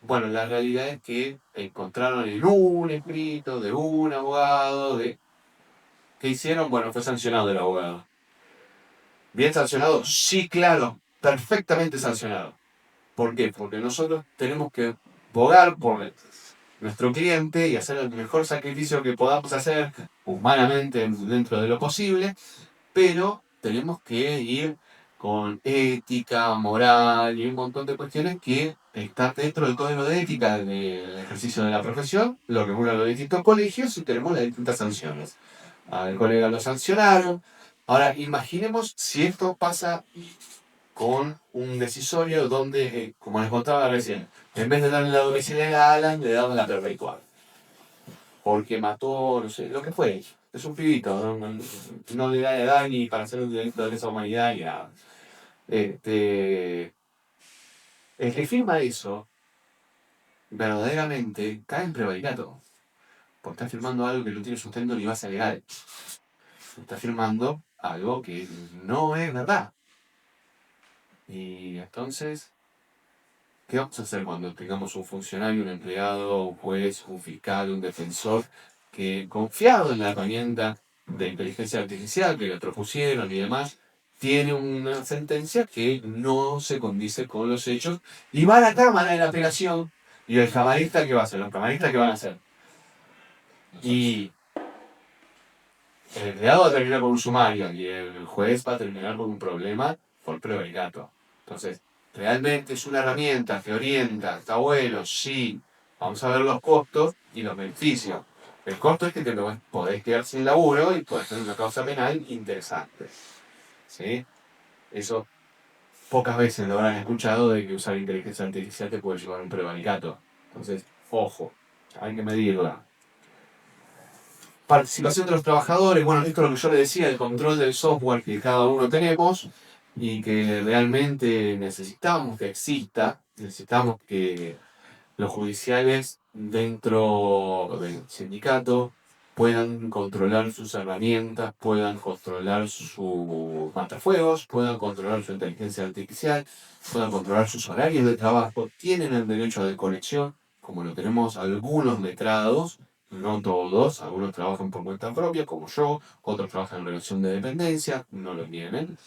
Bueno, la realidad es que encontraron en un escrito de un abogado, ¿qué hicieron? Bueno, fue sancionado el abogado. ¿Bien sancionado? Sí, claro, perfectamente sancionado. ¿Por qué? Porque nosotros tenemos que bogar por nuestro cliente y hacer el mejor sacrificio que podamos hacer humanamente dentro de lo posible, pero tenemos que ir con ética, moral y un montón de cuestiones que están dentro del código de ética del ejercicio de la profesión, lo regulan los distintos colegios y tenemos las distintas sanciones. Al colega lo sancionaron. Ahora, imaginemos si esto pasa con un decisorio donde, como les contaba recién, en vez de darle la domiciliaria a Alan, le daban la perpetual. Porque mató, no sé, lo que fue. Es un pibito, no le da edad ni para hacer un delito de lesa humanidad ni nada. El que firma eso, verdaderamente cae en prevaricato. Porque está firmando algo que no tiene sustento ni base legal. Está firmando algo que no es verdad. Y entonces, ¿qué vamos a hacer cuando tengamos un funcionario, un empleado, un juez, un fiscal, un defensor que, confiado en la herramienta de inteligencia artificial que le propusieron y demás, tiene una sentencia que no se condice con los hechos y va a la cámara de la apelación y el camarista, ¿qué va a hacer? Los camaristas, ¿qué van a hacer? Y el empleado va a terminar con un sumario y el juez va a terminar con un problema por prevaricato. Entonces, ¿realmente es una herramienta que orienta? ¿Está bueno? Sí. Vamos a ver los costos y los beneficios. El costo es que podés quedar sin laburo y podés tener una causa penal interesante. ¿Sí? Eso pocas veces lo habrán escuchado de que usar inteligencia artificial te puede llevar a un prevaricato. Entonces, ojo, hay que medirla. Participación de los trabajadores, bueno, esto es lo que yo le decía, el control del software que cada uno tenemos y que realmente necesitamos que exista, necesitamos que los judiciales dentro del sindicato puedan controlar sus herramientas, puedan controlar sus matafuegos, puedan controlar su inteligencia artificial, puedan controlar sus horarios de trabajo, tienen el derecho de conexión, como lo tenemos algunos letrados, no todos, algunos trabajan por cuenta propia, como yo, otros trabajan en relación de dependencia, no lo tienen.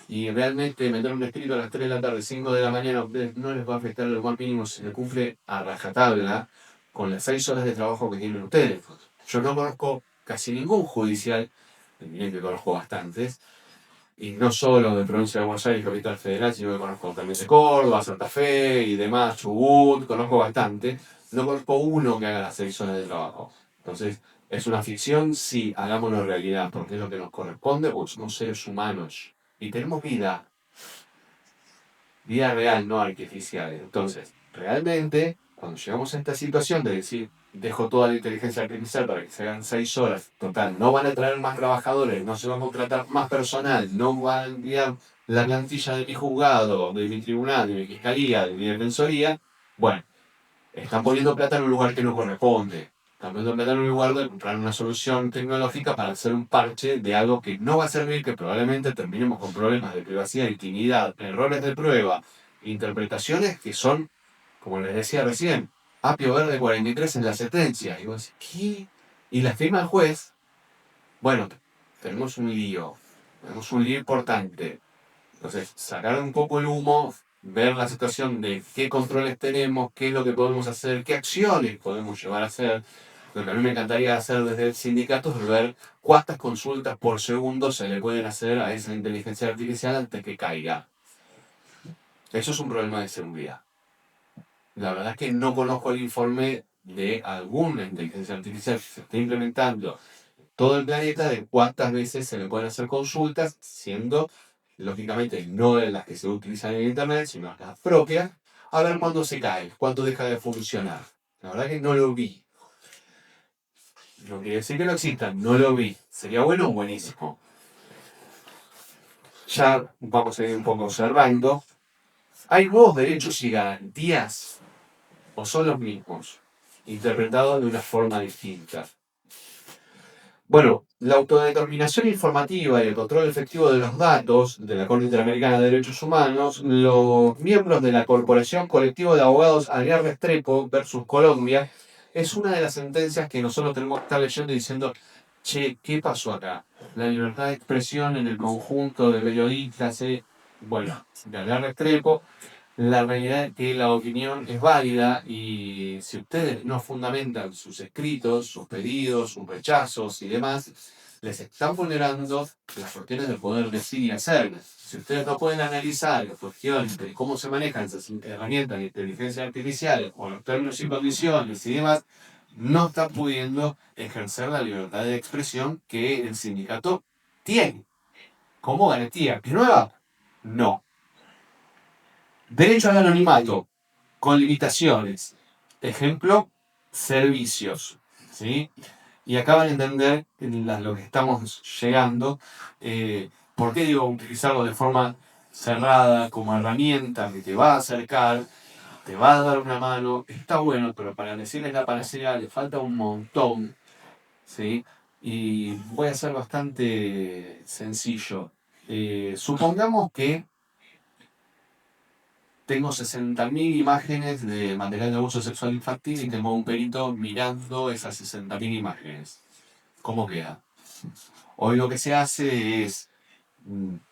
Y realmente meter un escrito a las 3 de la tarde, 5 de la mañana, a ustedes no les va a afectar lo más mínimo si se cumple a rajatabla con las 6 horas de trabajo que tienen ustedes. Yo no conozco casi ningún judicial, bien que conozco bastantes, y no solo de provincia de Buenos Aires, capital federal, sino que conozco también de Córdoba, Santa Fe y demás, Chubut, conozco bastante. No conozco uno que haga las 6 horas de trabajo. Entonces, ¿es una ficción? Sí, hagámoslo realidad, porque es lo que nos corresponde, porque somos seres humanos y tenemos vida real, no artificial. Entonces, realmente, cuando llegamos a esta situación de decir, dejo toda la inteligencia artificial para que se hagan 6 horas, total, no van a traer más trabajadores, no se va a contratar más personal, no van a enviar la plantilla de mi juzgado, de mi tribunal, de mi fiscalía, de mi defensoría, bueno, están poniendo plata en un lugar que no corresponde. Están poniendo plata en un lugar de comprar una solución tecnológica para hacer un parche de algo que no va a servir, que probablemente terminemos con problemas de privacidad, intimidad, errores de prueba, interpretaciones que son, como les decía recién, apio verde 43 en la sentencia. Y vos decís, ¿qué? Y la firma el juez. Bueno, tenemos un lío importante. Entonces, sacar un poco el humo, ver la situación de qué controles tenemos, qué es lo que podemos hacer, qué acciones podemos llevar a hacer. Lo que a mí me encantaría hacer desde el sindicato es ver cuántas consultas por segundo se le pueden hacer a esa inteligencia artificial antes que caiga. Eso es un problema de seguridad. La verdad es que no conozco el informe de alguna inteligencia artificial que se esté implementando todo el planeta de cuántas veces se le pueden hacer consultas, siendo, lógicamente, no de las que se utilizan en Internet, sino las propias, a ver cuándo se cae, cuándo deja de funcionar. La verdad que no lo vi. No quiere decir que no existan, no lo vi. ¿Sería bueno? Buenísimo. Ya vamos a ir un poco observando. ¿Hay nuevos derechos y garantías o son los mismos, interpretados de una forma distinta? Bueno, la autodeterminación informativa y el control efectivo de los datos de la Corte Interamericana de Derechos Humanos, los miembros de la Corporación Colectivo de Abogados Adrián Restrepo versus Colombia, es una de las sentencias que nosotros tenemos que estar leyendo y diciendo, che, ¿qué pasó acá? La libertad de expresión en el conjunto de periodistas, bueno, de Adrián Restrepo, la realidad es que la opinión es válida y si ustedes no fundamentan sus escritos, sus pedidos, sus rechazos y demás, les están vulnerando las cuestiones de poder decir y hacer. Si ustedes no pueden analizar las cuestiones de cómo se manejan esas herramientas de inteligencia artificial o los términos y condiciones y demás, no están pudiendo ejercer la libertad de expresión que el sindicato tiene como garantía. ¿Es nueva? No. Derecho al anonimato, con limitaciones. Ejemplo, servicios. ¿Sí? Y acá van a entender lo que estamos llegando. ¿Por qué digo utilizarlo de forma cerrada como herramienta que te va a acercar, te va a dar una mano? Está bueno, pero para decirles la panacea le falta un montón. ¿Sí? Y voy a ser bastante sencillo. Supongamos que tengo 60.000 imágenes de material de abuso sexual infantil y tengo un perito mirando esas 60.000 imágenes. ¿Cómo queda? Hoy lo que se hace es,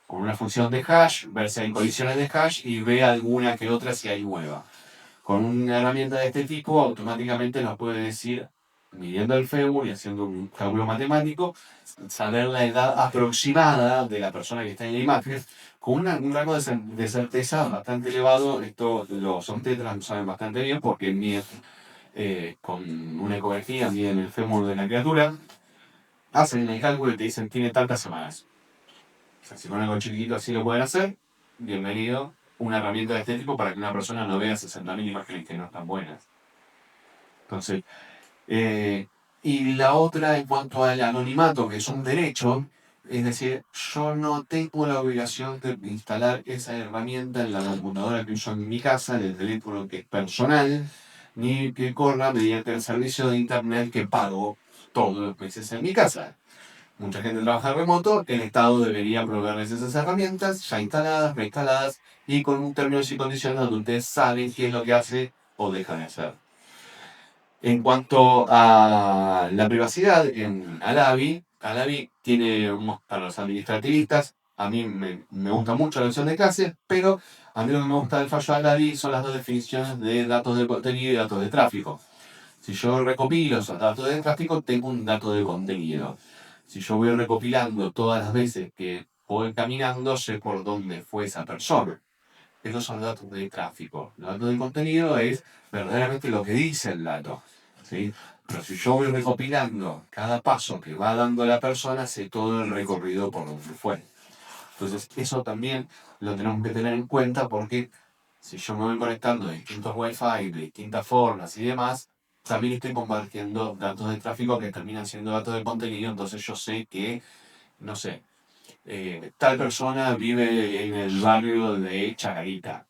con una función de hash, ver si hay colisiones de hash y ve alguna que otra si hay nueva. Con una herramienta de este tipo, automáticamente nos puede decir midiendo el fémur y haciendo un cálculo matemático, saber la edad aproximada de la persona que está en la imagen, con un rango de certeza bastante elevado. Esto los obstetras lo saben bastante bien porque miden con una ecografía, miden el fémur de la criatura, hacen el cálculo y te dicen tiene tantas semanas. O sea, si con algo chiquitito así lo pueden hacer, bienvenido. Una herramienta de este tipo para que una persona no vea 60.000 imágenes que no están buenas. Entonces, y la otra en cuanto al anonimato, que es un derecho, es decir, yo no tengo la obligación de instalar esa herramienta en la computadora que uso en mi casa, en el teléfono que es personal, ni que corra mediante el servicio de internet que pago todos los meses en mi casa. Mucha gente trabaja remoto, el Estado debería proveerles esas herramientas ya instaladas, reinstaladas y con un términos y condiciones donde ustedes saben qué es lo que hace o deja de hacer. En cuanto a la privacidad en Alavi tiene para los administrativistas, a mí me gusta mucho la versión de clase, pero a mí lo que me gusta del fallo de Alavi son las dos definiciones de datos de contenido y datos de tráfico. Si yo recopilo esos datos de tráfico, tengo un dato de contenido. Si yo voy recopilando todas las veces que voy caminando, sé por dónde fue esa persona. Esos son datos de tráfico. Los datos de contenido es verdaderamente lo que dice el dato. ¿Sí? Pero si yo voy recopilando cada paso que va dando la persona, sé todo el recorrido por donde fue. Entonces, eso también lo tenemos que tener en cuenta porque si yo me voy conectando a distintos Wi-Fi, de distintas formas y demás, también estoy compartiendo datos de tráfico que terminan siendo datos de contenido. Entonces, yo sé que, no sé, tal persona vive en el barrio de Chacarita.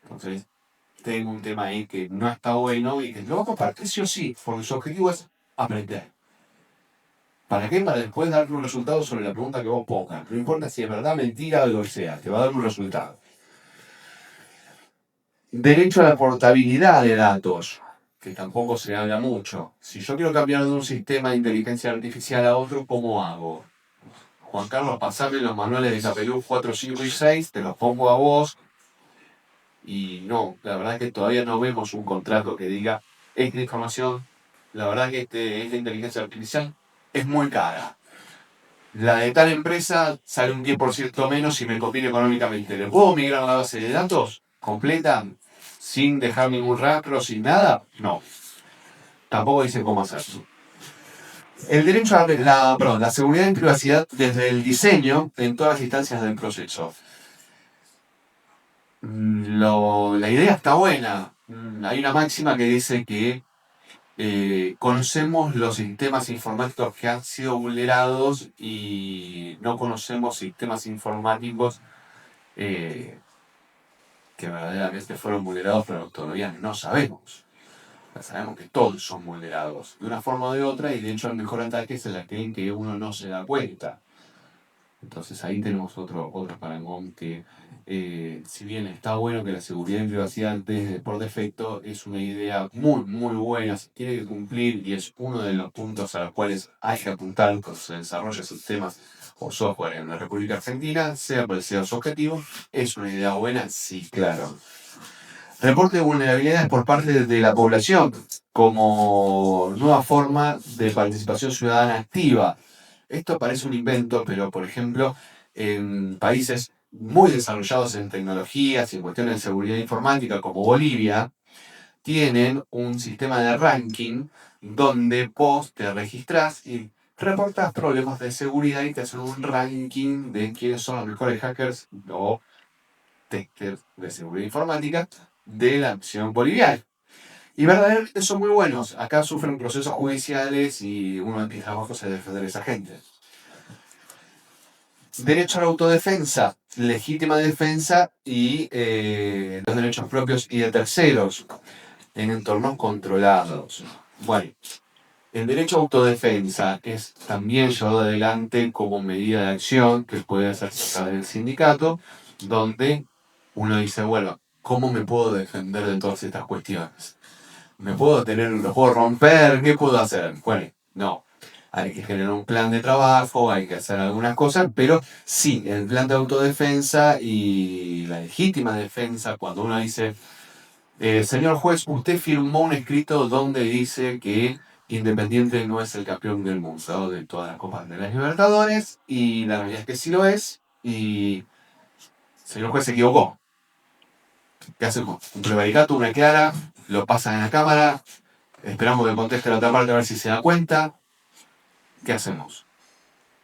Entonces, tengo un tema ahí que no está bueno y que lo voy a compartir sí o sí, porque su objetivo es aprender. ¿Para qué? Para después darle un resultado sobre la pregunta que vos pongas. No importa si es verdad, mentira o lo que sea, te va a dar un resultado. Derecho a la portabilidad de datos, que tampoco se habla mucho. Si yo quiero cambiar de un sistema de inteligencia artificial a otro, ¿cómo hago? Juan Carlos, pasame los manuales de Capelú 4, 5 y 6, te los pongo a vos. Y no, la verdad es que todavía no vemos un contrato que diga, esta información, la verdad es que esta inteligencia artificial es muy cara. La de tal empresa sale un 10% menos y me conviene económicamente. ¿Le puedo migrar a la base de datos completa sin dejar ningún rastro, sin nada? No. Tampoco dice cómo hacerlo. El derecho a la seguridad y privacidad desde el diseño en todas las instancias del proceso. La idea está buena. Hay una máxima que dice que conocemos los sistemas informáticos que han sido vulnerados y no conocemos sistemas informáticos que verdaderamente fueron vulnerados, pero todavía no sabemos. Sabemos que todos son vulnerados de una forma o de otra y de hecho el mejor ataque es el en que uno no se da cuenta. Entonces ahí tenemos otro parangón que, si bien está bueno que la seguridad y privacidad por defecto es una idea muy, muy buena, se tiene que cumplir y es uno de los puntos a los cuales hay que apuntar cuando se desarrolla sistemas o software en la República Argentina, sea cual sea su objetivo, es una idea buena, sí, claro. Reporte de vulnerabilidades por parte de la población como nueva forma de participación ciudadana activa. Esto parece un invento, pero por ejemplo, en países muy desarrollados en tecnologías y en cuestiones de seguridad informática como Bolivia, tienen un sistema de ranking donde vos te registrás y reportás problemas de seguridad y te hacen un ranking de quiénes son los mejores hackers o testers de seguridad informática de la nación boliviana. Y verdaderamente son muy buenos. Acá sufren procesos judiciales y uno empieza abajo a defender a esa gente. Derecho a la autodefensa, legítima defensa y los derechos propios y de terceros en entornos controlados. Bueno, el derecho a autodefensa es también llevado adelante como medida de acción que puede hacerse del sindicato, donde uno dice, bueno, ¿cómo me puedo defender de todas estas cuestiones? ¿Lo puedo romper? ¿Qué puedo hacer? Bueno, no. Hay que generar un plan de trabajo, hay que hacer algunas cosas, pero sí, el plan de autodefensa y la legítima defensa, cuando uno dice, señor juez, usted firmó un escrito donde dice que Independiente no es el campeón del mundo de todas las copas de las Libertadores, y la realidad es que sí lo es, y el señor juez se equivocó. ¿Qué hacemos? Un prevaricato, una clara, lo pasan en la cámara, esperamos que conteste la otra parte a ver si se da cuenta. ¿Qué hacemos?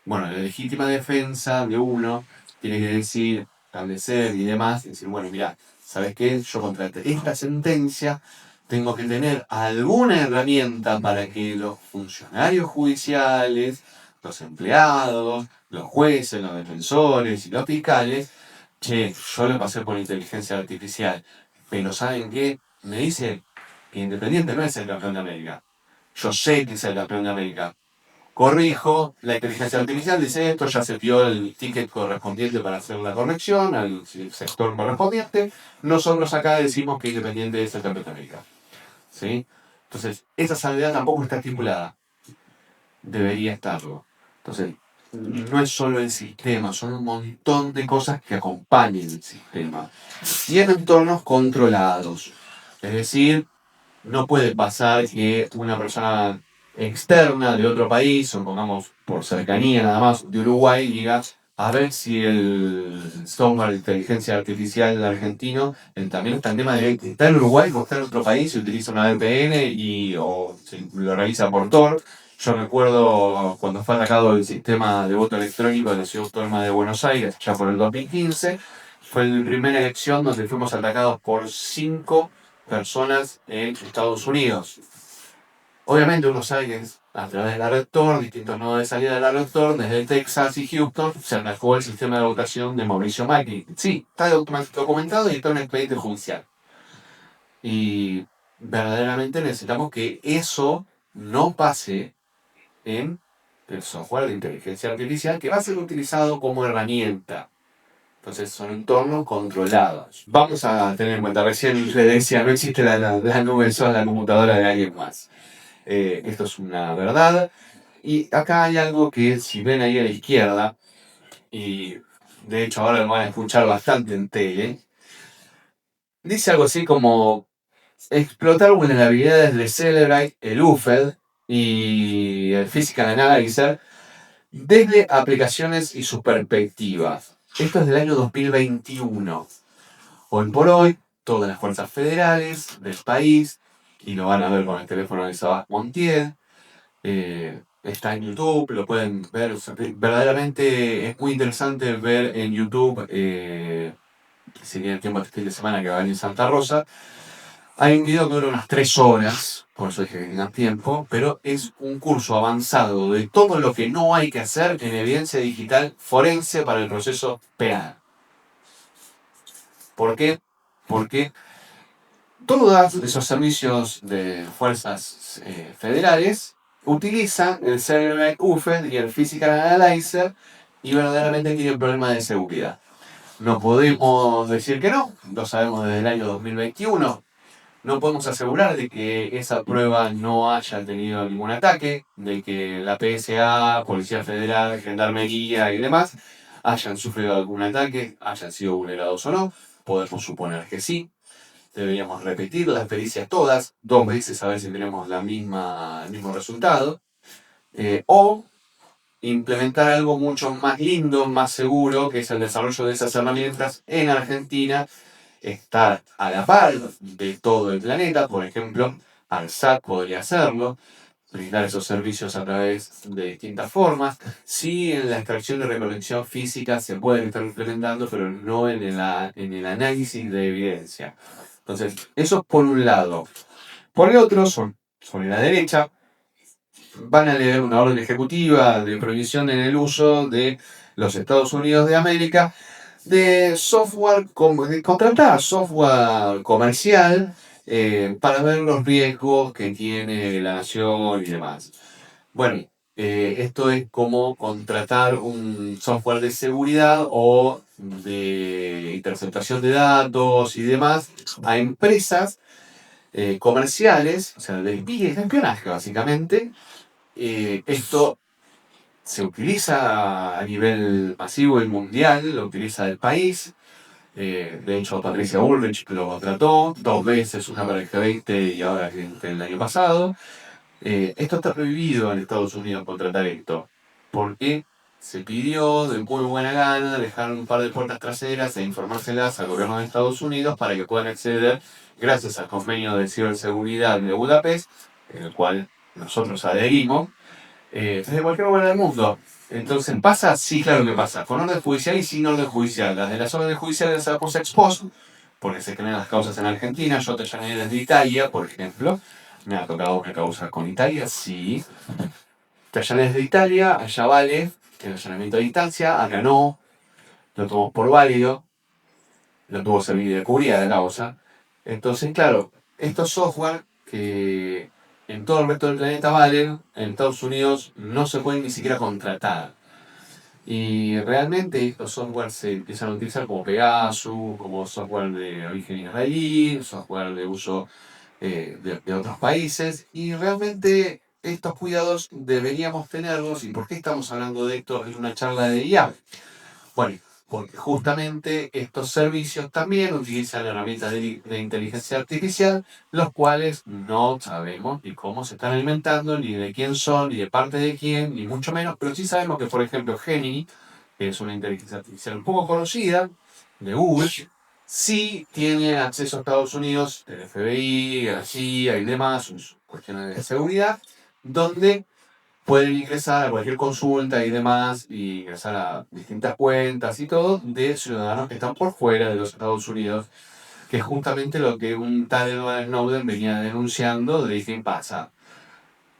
Bueno, la legítima defensa de uno tiene que decir, establecer y demás, y decir, bueno, mira, ¿sabes qué? Yo contra esta sentencia tengo que tener alguna herramienta para que los funcionarios judiciales, los empleados, los jueces, los defensores y los fiscales, che, yo lo pasé por inteligencia artificial, pero ¿saben qué? Me dice que Independiente no es el campeón de América. Yo sé que es el campeón de América. Corrijo, la inteligencia artificial dice esto, ya se dio el ticket correspondiente para hacer la corrección al sector correspondiente. Nosotros acá decimos que Independiente es el campeón de América. ¿Sí? Entonces, esa salvedad tampoco está estipulada. Debería estarlo. Entonces, no es solo el sistema, son un montón de cosas que acompañan el sistema. Y en entornos controlados. Es decir, no puede pasar que una persona externa de otro país, o pongamos por cercanía nada más, de Uruguay, diga, a ver si el software de inteligencia artificial argentino también está en tema de que está en Uruguay o está en otro país y utiliza una VPN o lo realiza por Tor. Yo recuerdo cuando fue atacado el sistema de voto electrónico de la Ciudad Autónoma de Buenos Aires, ya por el 2015, fue la primera elección donde fuimos atacados por 5 personas en Estados Unidos. Obviamente uno sabe que es a través de la Red Tor, distintos nodos de salida de la Red Tor, desde Texas y Houston, se atacó el sistema de votación de Mauricio Macri. Sí, está documentado y está en un expediente judicial. Y verdaderamente necesitamos que eso no pase en el software de inteligencia artificial que va a ser utilizado como herramienta. Entonces son entornos controlados. Vamos a tener en cuenta, recién le decía, no existe la nube, solo la computadora de alguien más. Esto es una verdad. Y acá hay algo que, si ven ahí a la izquierda, y de hecho ahora lo van a escuchar bastante en tele, dice algo así como explotar vulnerabilidades de Celebrite, el UFED y el Physical Analyzer desde aplicaciones y sus perspectivas. Esto es del año 2021. Hoy por hoy, todas las fuerzas federales del país, y lo van a ver con el teléfono de Sabas Montiel, está en YouTube, lo pueden ver. O sea, verdaderamente es muy interesante ver en YouTube, si tienen tiempo este fin de semana que va a venir en Santa Rosa. Hay un video que dura unas 3 horas, por eso dije que tengan tiempo, pero es un curso avanzado de todo lo que no hay que hacer en evidencia digital forense para el proceso penal. ¿Por qué? Porque todos esos servicios de fuerzas federales utilizan el Celebrite UFED y el Physical Analyzer y verdaderamente tienen problemas de seguridad. No podemos decir que no, lo sabemos desde el año 2021. No podemos asegurar de que esa prueba no haya tenido ningún ataque, de que la PSA, Policía Federal, Gendarmería y demás hayan sufrido algún ataque, hayan sido vulnerados o no. Podemos suponer que sí. Deberíamos repetir las pericias todas, 2 veces a ver si tenemos el mismo resultado. O implementar algo mucho más lindo, más seguro, que es el desarrollo de esas herramientas en Argentina, estar a la par de todo el planeta. Por ejemplo, ARSAT podría hacerlo, brindar esos servicios a través de distintas formas. Sí, en la extracción de recolección física se pueden estar implementando, pero no en el análisis de evidencia. Entonces, eso por un lado. Por el otro, sobre la derecha, van a leer una orden ejecutiva de prohibición en el uso de los Estados Unidos de América de software, de contratar software comercial para ver los riesgos que tiene la nación y demás. Bueno, esto es como contratar un software de seguridad o de interceptación de datos y demás a empresas comerciales, o sea, de espionaje básicamente. Esto se utiliza a nivel masivo y mundial, lo utiliza el país. De hecho, Patricia Bullrich lo trató 2 veces, una para el G20 y ahora el año pasado. Esto está prohibido en Estados Unidos contratar esto, porque se pidió de muy buena gana dejar un par de puertas traseras e informárselas al gobierno de Estados Unidos para que puedan acceder gracias al convenio de ciberseguridad de Budapest, en el cual nosotros adherimos, desde cualquier lugar del mundo. Entonces, ¿pasa? Sí, claro que pasa. Con orden judicial y sin orden judicial. Las de las órdenes judiciales se da por ex post, porque se crean las causas en Argentina. Yo te llamé desde Italia, por ejemplo. Me ha tocado una causa con Italia, sí. Te allané desde Italia, allá vale el allanamiento a distancia, acá no. Lo tomo por válido. Lo tuvo servir de cubría de causa. Entonces, claro, estos software que en todo el resto del planeta valen, en Estados Unidos no se pueden ni siquiera contratar. Y realmente estos software se empiezan a utilizar como Pegasus, como software de origen israelí, software de uso de otros países. Y realmente estos cuidados deberíamos tenerlos. ¿Y por qué estamos hablando de esto en una charla de IA? Bueno, porque justamente estos servicios también utilizan herramientas de inteligencia artificial, los cuales no sabemos ni cómo se están alimentando, ni de quién son, ni de parte de quién, ni mucho menos, pero sí sabemos que, por ejemplo, Gemini, que es una inteligencia artificial un poco conocida, de Google, sí tiene acceso a Estados Unidos, el FBI, la CIA y demás, sus cuestiones de seguridad, donde pueden ingresar a cualquier consulta y demás, y ingresar a distintas cuentas y todo de ciudadanos que están por fuera de los Estados Unidos, que es justamente lo que un tal Edward Snowden venía denunciando de qué pasa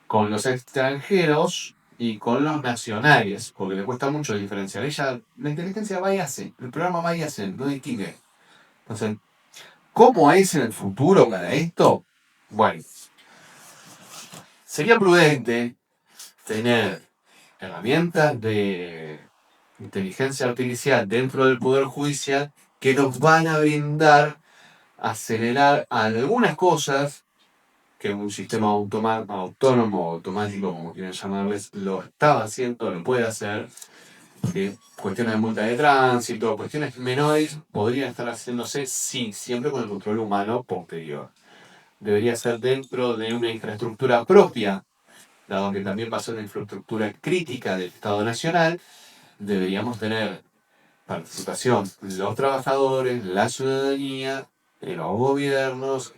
con los extranjeros y con los nacionales, porque le cuesta mucho diferenciar. La inteligencia va y hace, el programa va y hace, no distingue. Entonces, ¿cómo es en el futuro para esto? Bueno, sería prudente tener herramientas de inteligencia artificial dentro del Poder Judicial que nos van a brindar, acelerar algunas cosas que un sistema autónomo, automático, como quieran llamarles, lo estaba haciendo, lo puede hacer. Que cuestiones de multa de tránsito, cuestiones menores, podrían estar haciéndose, sí, siempre con el control humano posterior. Debería ser dentro de una infraestructura propia, dado que también va a ser una infraestructura crítica del Estado Nacional. Deberíamos tener participación los trabajadores, la ciudadanía, los gobiernos,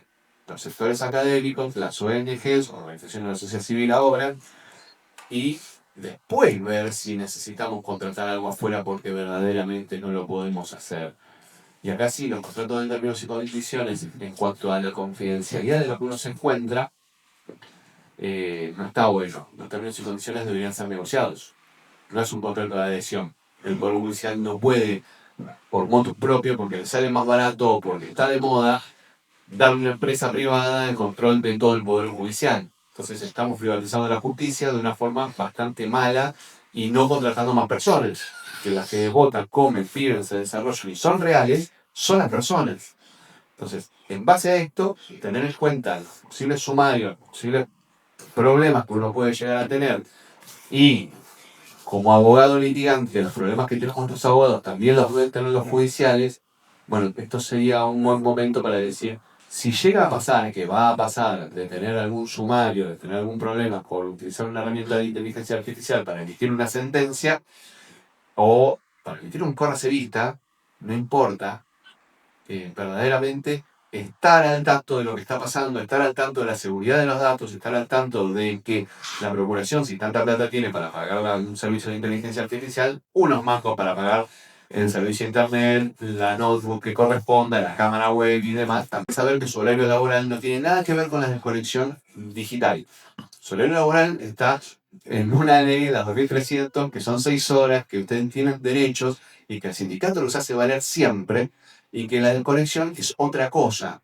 los sectores académicos, las ONGs, organizaciones de la sociedad civil ahora, y después ver si necesitamos contratar algo afuera porque verdaderamente no lo podemos hacer. Y acá sí, los contratos de términos y condiciones en cuanto a la confidencialidad de lo que uno se encuentra, no está bueno. Los términos y condiciones deberían ser negociados. No es un contrato de adhesión. El Poder Judicial no puede, por motus propio, porque le sale más barato o porque está de moda, darle a una empresa privada el control de todo el Poder Judicial. Entonces estamos privatizando la justicia de una forma bastante mala y no contratando más personas. Que las que votan, comen, viven, se desarrollan y son reales, son las personas. Entonces, en base a esto, tener en cuenta los posibles sumarios, los posibles problemas que uno puede llegar a tener y como abogado litigante, los problemas que tenemos nuestros abogados también los deben tener los judiciales. Bueno, esto sería un buen momento para decir, si llega a pasar, que va a pasar, de tener algún sumario, de tener algún problema por utilizar una herramienta de inteligencia artificial para emitir una sentencia o para emitir un córrese vista, no importa, verdaderamente estar al tanto de lo que está pasando, estar al tanto de la seguridad de los datos, estar al tanto de que la procuración, si tanta plata tiene para pagar un servicio de inteligencia artificial, unos mangos para pagar el servicio de internet, la notebook que corresponda, la cámara web y demás, también saber que su horario laboral no tiene nada que ver con la desconexión digital. Su horario laboral está en una ley, la 2300, que son 6 horas, que ustedes tienen derechos y que el sindicato los hace valer siempre, y que la desconexión es otra cosa,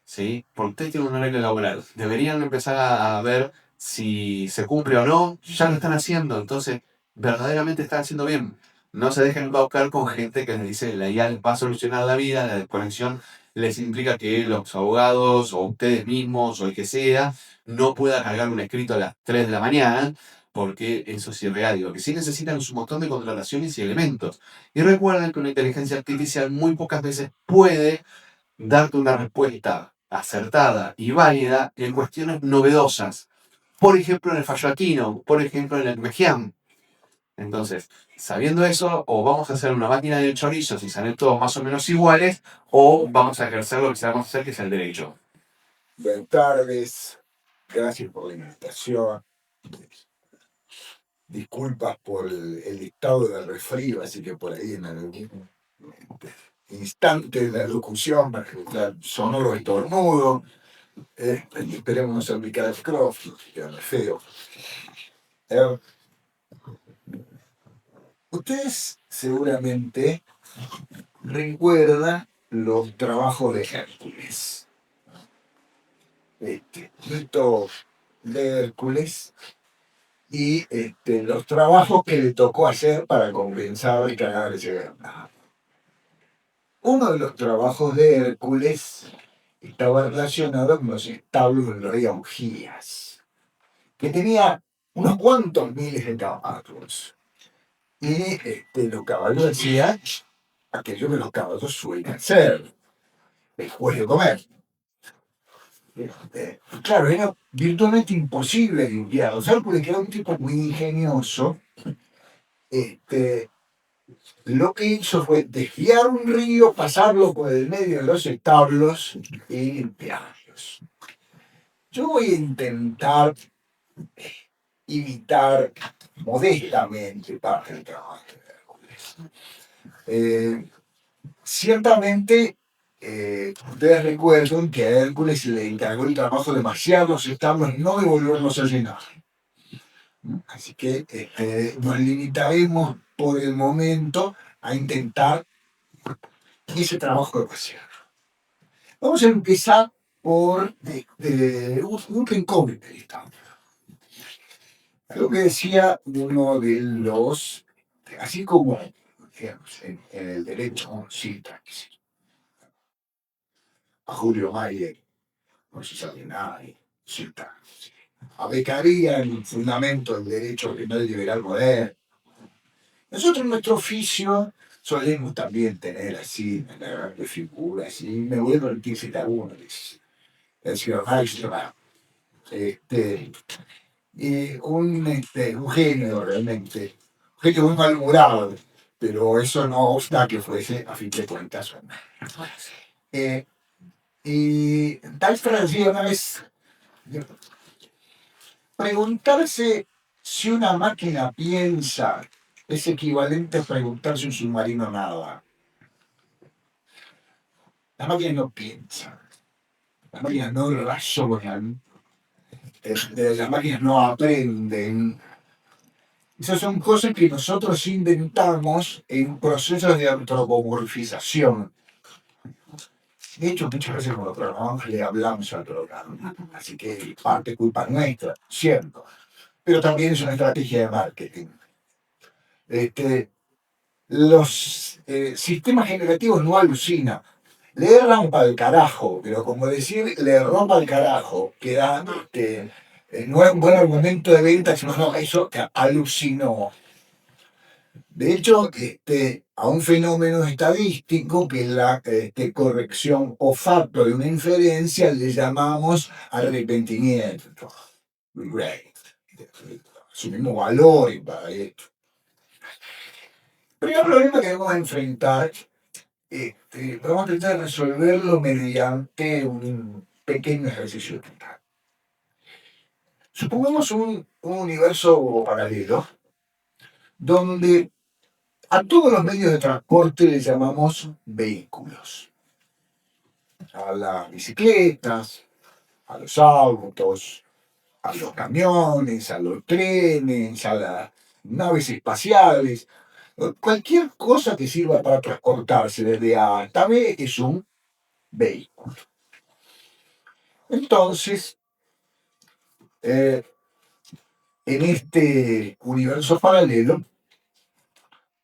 ¿sí? Porque ustedes tienen un horario laboral. Deberían empezar a ver si se cumple o no. Ya lo están haciendo, entonces verdaderamente están haciendo bien. No se dejen embaucar con gente que les dice la IA les va a solucionar la vida, la desconexión les implica que los abogados o ustedes mismos o el que sea no pueda cargar un escrito a las 3 de la mañana, porque eso es irreal. Lo que sí necesitan es un montón de contrataciones y elementos. Y recuerden que una inteligencia artificial muy pocas veces puede darte una respuesta acertada y válida en cuestiones novedosas. por ejemplo en el fallo latino, por ejemplo en el Mejiam. Entonces, sabiendo eso, o vamos a hacer una máquina de chorizos y salen todos más o menos iguales, o vamos a ejercer lo que sabemos hacer, que es el derecho. Buenas tardes, gracias por la invitación. Disculpas por el estado del resfrío, así que por ahí en algún instante de la locución va a resultar sonoro estornudo. Esperemos no ser mi cara de Croft, que es feo. Eh, Ustedes seguramente recuerdan los trabajos de Hércules. Mito de Hércules y los trabajos que le tocó hacer para compensar el canal de guerra. Uno de los trabajos de Hércules estaba relacionado con los establos del rey Augías, que tenía unos cuantos miles de caballos. Y los caballos hacían aquello que los caballos suelen hacer, después de comer. Claro, era virtualmente imposible limpiarlos. Hércules, que era un tipo muy ingenioso, lo que hizo fue desviar un río, pasarlo por el medio de los establos y limpiarlos. Yo voy a intentar imitar modestamente parte del trabajo de Hércules. Ciertamente, ustedes recuerdan que a Hércules le encargó el trabajo de demasiados establos, no de volvernos a llenar. Así que nos limitaremos por el momento a intentar ese trabajo de vacío. Vamos a empezar por un rincón del Estado. Lo que decía uno de los, así como digamos, en el derecho cita a Julio Mayer, no se sabe nada, cita a Beccaria en el fundamento del derecho penal liberal moderno. Nosotros en nuestro oficio solemos también tener así, de figuras, y me voy a repetir citar uno, el señor Reichstra, y un genio realmente, un genio muy malhumorado, pero eso no obsta que fuese, a fin de cuentas, y Dijkstra decía una vez, preguntarse si una máquina piensa es equivalente a preguntar si un submarino nada. Las máquinas no piensan, las máquinas no razonan, las máquinas no aprenden. Esas son cosas que nosotros inventamos en procesos de antropomorfización. De hecho, muchas veces cuando programamos le hablamos al programa, así que parte culpa nuestra, cierto, pero también es una estrategia de marketing. Los sistemas generativos no alucinan. Le erran para el carajo, pero como decir le erró para el carajo, queda no es un buen argumento de venta, sino no, eso que alucinó. De hecho, a un fenómeno estadístico, que es la corrección o facto de una inferencia, le llamamos arrepentimiento. Regret. Su mismo valor para esto. El primer problema que vamos a enfrentar, vamos a intentar resolverlo mediante un pequeño ejercicio mental. Supongamos un universo paralelo donde a todos los medios de transporte les llamamos vehículos. A las bicicletas, a los autos, a los camiones, a los trenes, a las naves espaciales. Cualquier cosa que sirva para transportarse desde A hasta B es un vehículo. Entonces, en este universo paralelo,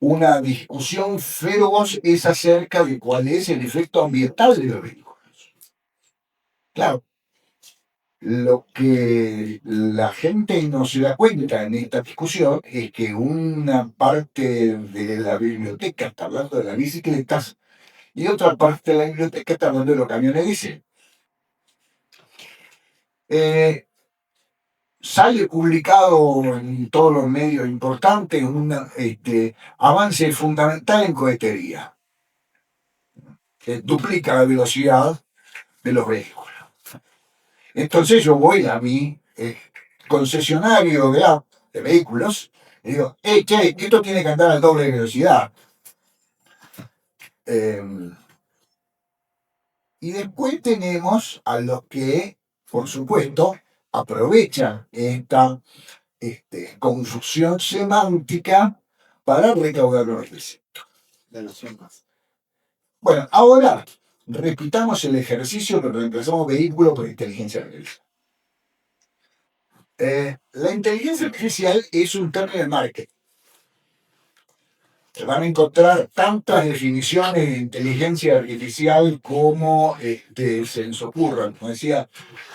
una discusión feroz es acerca de cuál es el efecto ambiental de los vehículos. Claro, lo que la gente no se da cuenta en esta discusión es que una parte de la biblioteca está hablando de las bicicletas y otra parte de la biblioteca está hablando de los camiones diésel. sale publicado en todos los medios importantes un avance fundamental en cohetería, que duplica la velocidad de los vehículos. Entonces yo voy a mi concesionario de vehículos y digo, hey, che, esto tiene que andar al doble de velocidad. Y después tenemos a los que, por supuesto, aprovechan esta confusión semántica para recaudar los requisitos. Bueno, ahora repitamos el ejercicio que reemplazamos vehículo por inteligencia artificial. La inteligencia artificial es un término de marketing. Se van a encontrar tantas definiciones de inteligencia artificial como se les ocurran. Como decía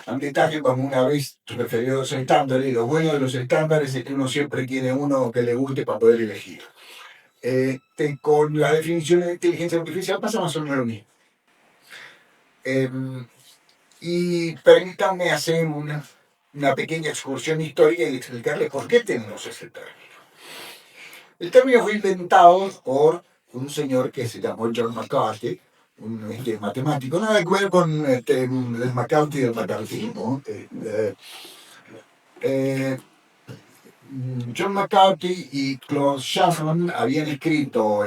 André como una vez referido a los estándares, y lo bueno de los estándares es que uno siempre tiene uno que le guste para poder elegir. Con las definiciones de inteligencia artificial pasa más o menos lo mismo. Y permítanme hacer una pequeña excursión histórica y explicarles por qué tenemos ese término. El término fue inventado por un señor que se llamó John McCarthy, un matemático, nada que ver con el McCarthy del McCarthyismo. John McCarthy y Claude Shannon habían escrito,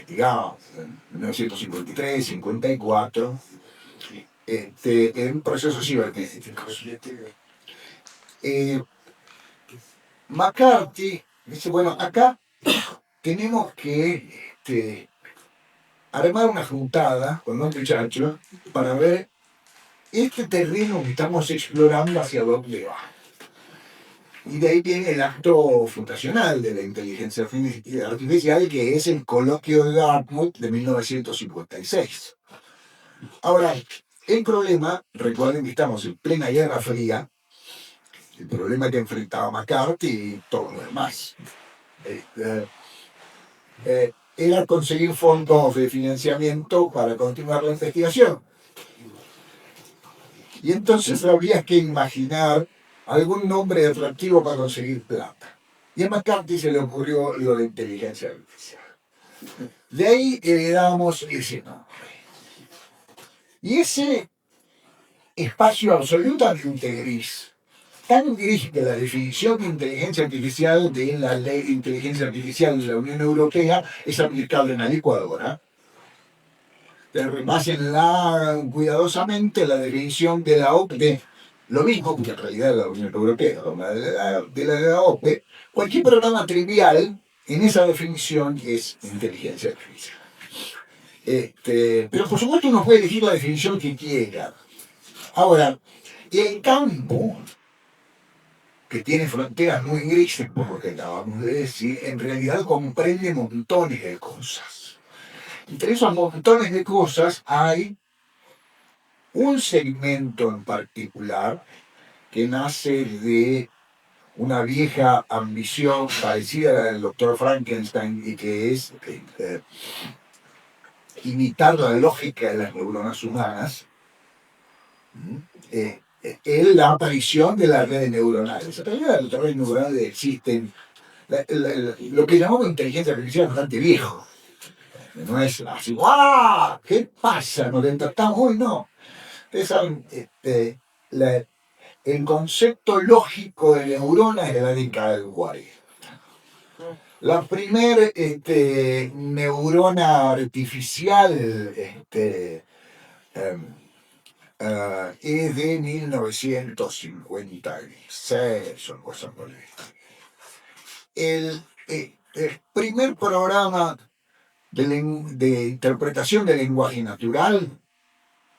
digamos, en 1953-54, en procesos cibernéticos. McCarthy dice, bueno, acá tenemos que armar una juntada con los muchachos para ver este terreno que estamos explorando hacia dónde va. Y de ahí viene el acto fundacional de la inteligencia artificial, que es el coloquio de Dartmouth de 1956. Ahora, el problema, recuerden que estamos en plena Guerra Fría, el problema que enfrentaba McCarthy y todo lo demás era conseguir fondos de financiamiento para continuar la investigación. Y entonces habría que imaginar algún nombre atractivo para conseguir plata. Y a McCarthy se le ocurrió lo de inteligencia artificial. De ahí heredamos ese nombre. Y ese espacio absolutamente gris, tan gris que la definición de inteligencia artificial de la ley de inteligencia artificial de la Unión Europea es aplicable en la licuadora. Remásenla cuidadosamente la definición de la OCDE, lo mismo que en realidad la Unión Europea, de la OCDE. Cualquier programa trivial en esa definición es inteligencia artificial. Pero por supuesto uno puede elegir la definición que quiera. Ahora, el campo, que tiene fronteras muy grises, por lo que acabamos de decir, en realidad comprende montones de cosas. Entre esos montones de cosas hay un segmento en particular que nace de una vieja ambición parecida a la del doctor Frankenstein y que es imitar la lógica de las neuronas humanas. Es la aparición de las redes neuronales. En realidad las redes neuronales existen. Lo que llamamos inteligencia artificial es bastante viejo. No es así, ¡ah! ¿Qué pasa? ¿Nos despertamos hoy? No. Ustedes saben, el concepto lógico de neurona es de la década del 40. La primera neurona artificial es de 1956 o algo así. El primer programa de interpretación del lenguaje natural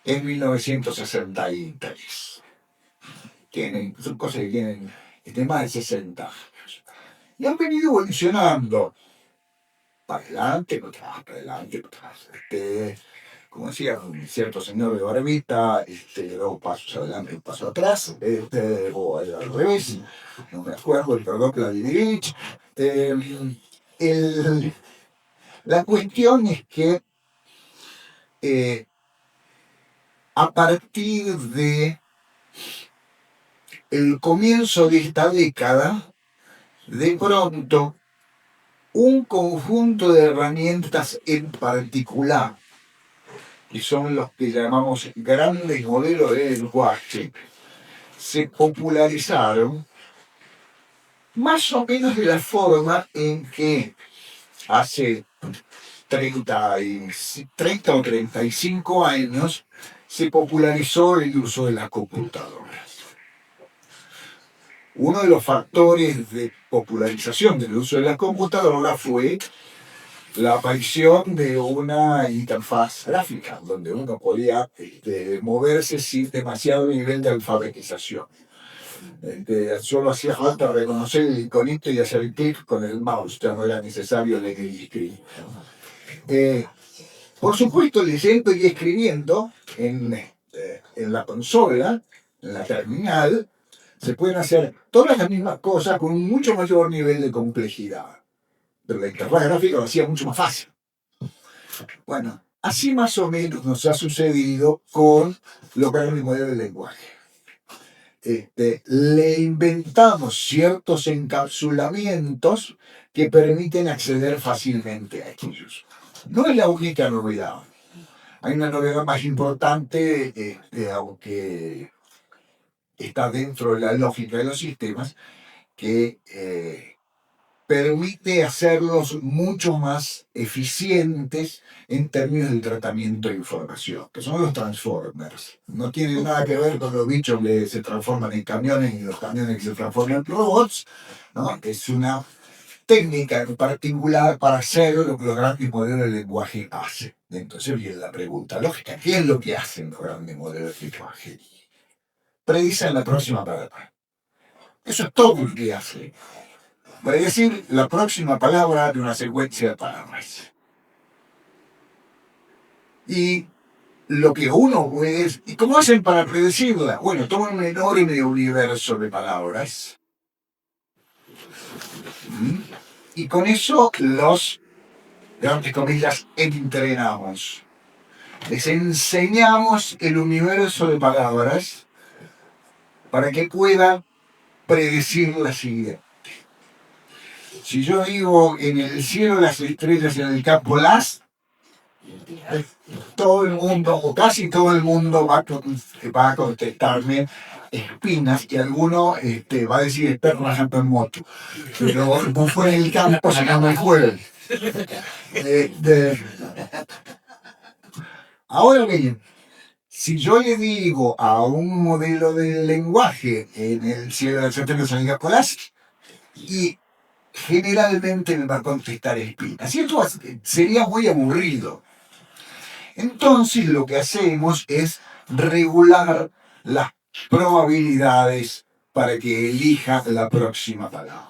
en 1963. Son cosas que tienen más de 60 años. Y han venido evolucionando. Para adelante, para adelante, para atrás. Como decía un cierto señor de barbita, 2 pasos adelante, un paso atrás, o al revés, no me acuerdo, el perdón Vladimirovich. La cuestión es que a partir de el comienzo de esta década, de pronto, un conjunto de herramientas en particular, que son los que llamamos grandes modelos de lenguaje, se popularizaron más o menos de la forma en que hace 30 o 35 años se popularizó el uso de las computadoras. Uno de los factores de popularización del uso de las computadoras fue la aparición de una interfaz gráfica, donde uno podía moverse sin demasiado nivel de alfabetización. Solo hacía falta reconocer el iconito y hacer clic con el mouse, ya no era necesario leer y escribir. Por supuesto, leyendo y escribiendo en la consola, en la terminal, se pueden hacer todas las mismas cosas con un mucho mayor nivel de complejidad. Pero la interfaz gráfica lo hacía mucho más fácil. Bueno, así más o menos nos ha sucedido con los grandes modelos de lenguaje. Le inventamos ciertos encapsulamientos que permiten acceder fácilmente a ellos. No es la única novedad. Hay una novedad más importante, aunque está dentro de la lógica de los sistemas, que permite hacerlos mucho más eficientes en términos del tratamiento de información, que son los transformers. No tienen nada que ver con los bichos que se transforman en camiones y los camiones que se transforman en robots, ¿no? Es una técnica en particular para hacer lo que los grandes modelos de lenguaje hacen. Entonces viene la pregunta lógica: ¿qué es lo que hacen los grandes modelos de lenguaje? Predicen la próxima palabra. Eso es todo lo que hacen. Predecir la próxima palabra de una secuencia de palabras. Y lo que uno puede... ¿Y cómo hacen para predecirla? Bueno, toman un enorme universo de palabras. Y con eso los, entre comillas, entrenamos. Les enseñamos el universo de palabras para que puedan predecir la siguiente. Si yo digo en el cielo las estrellas, en el campo las, todo el mundo, o casi todo el mundo va a contestarme espinas, y alguno va a decir esperma ejemplo en moto. Pero no fue en el campo, se llama el jueves. Ahora bien, si yo le digo a un modelo de lenguaje en el cielo de las estrellas, en el campo las, y generalmente me va a contestar espinas. Y esto sería muy aburrido. Entonces lo que hacemos es regular las probabilidades para que elija la próxima palabra.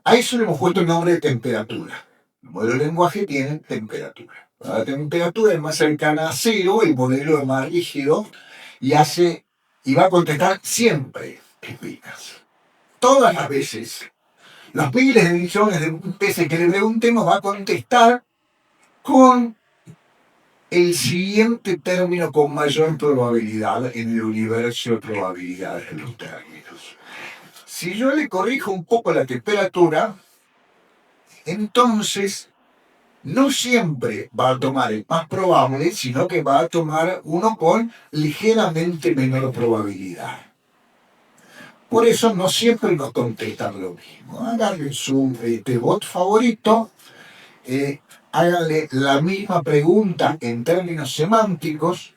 A eso le hemos puesto el nombre de temperatura. El modelo de lenguaje tiene temperatura. La temperatura es más cercana a cero, el modelo es más rígido y va a contestar siempre espinas. Todas las veces. Los miles de millones de veces que le preguntemos, va a contestar con el siguiente término con mayor probabilidad en el universo de probabilidades de los términos. Si yo le corrijo un poco la temperatura, entonces no siempre va a tomar el más probable, sino que va a tomar uno con ligeramente menor probabilidad. Por eso no siempre nos contestan lo mismo. Háganle su bot favorito, háganle la misma pregunta en términos semánticos,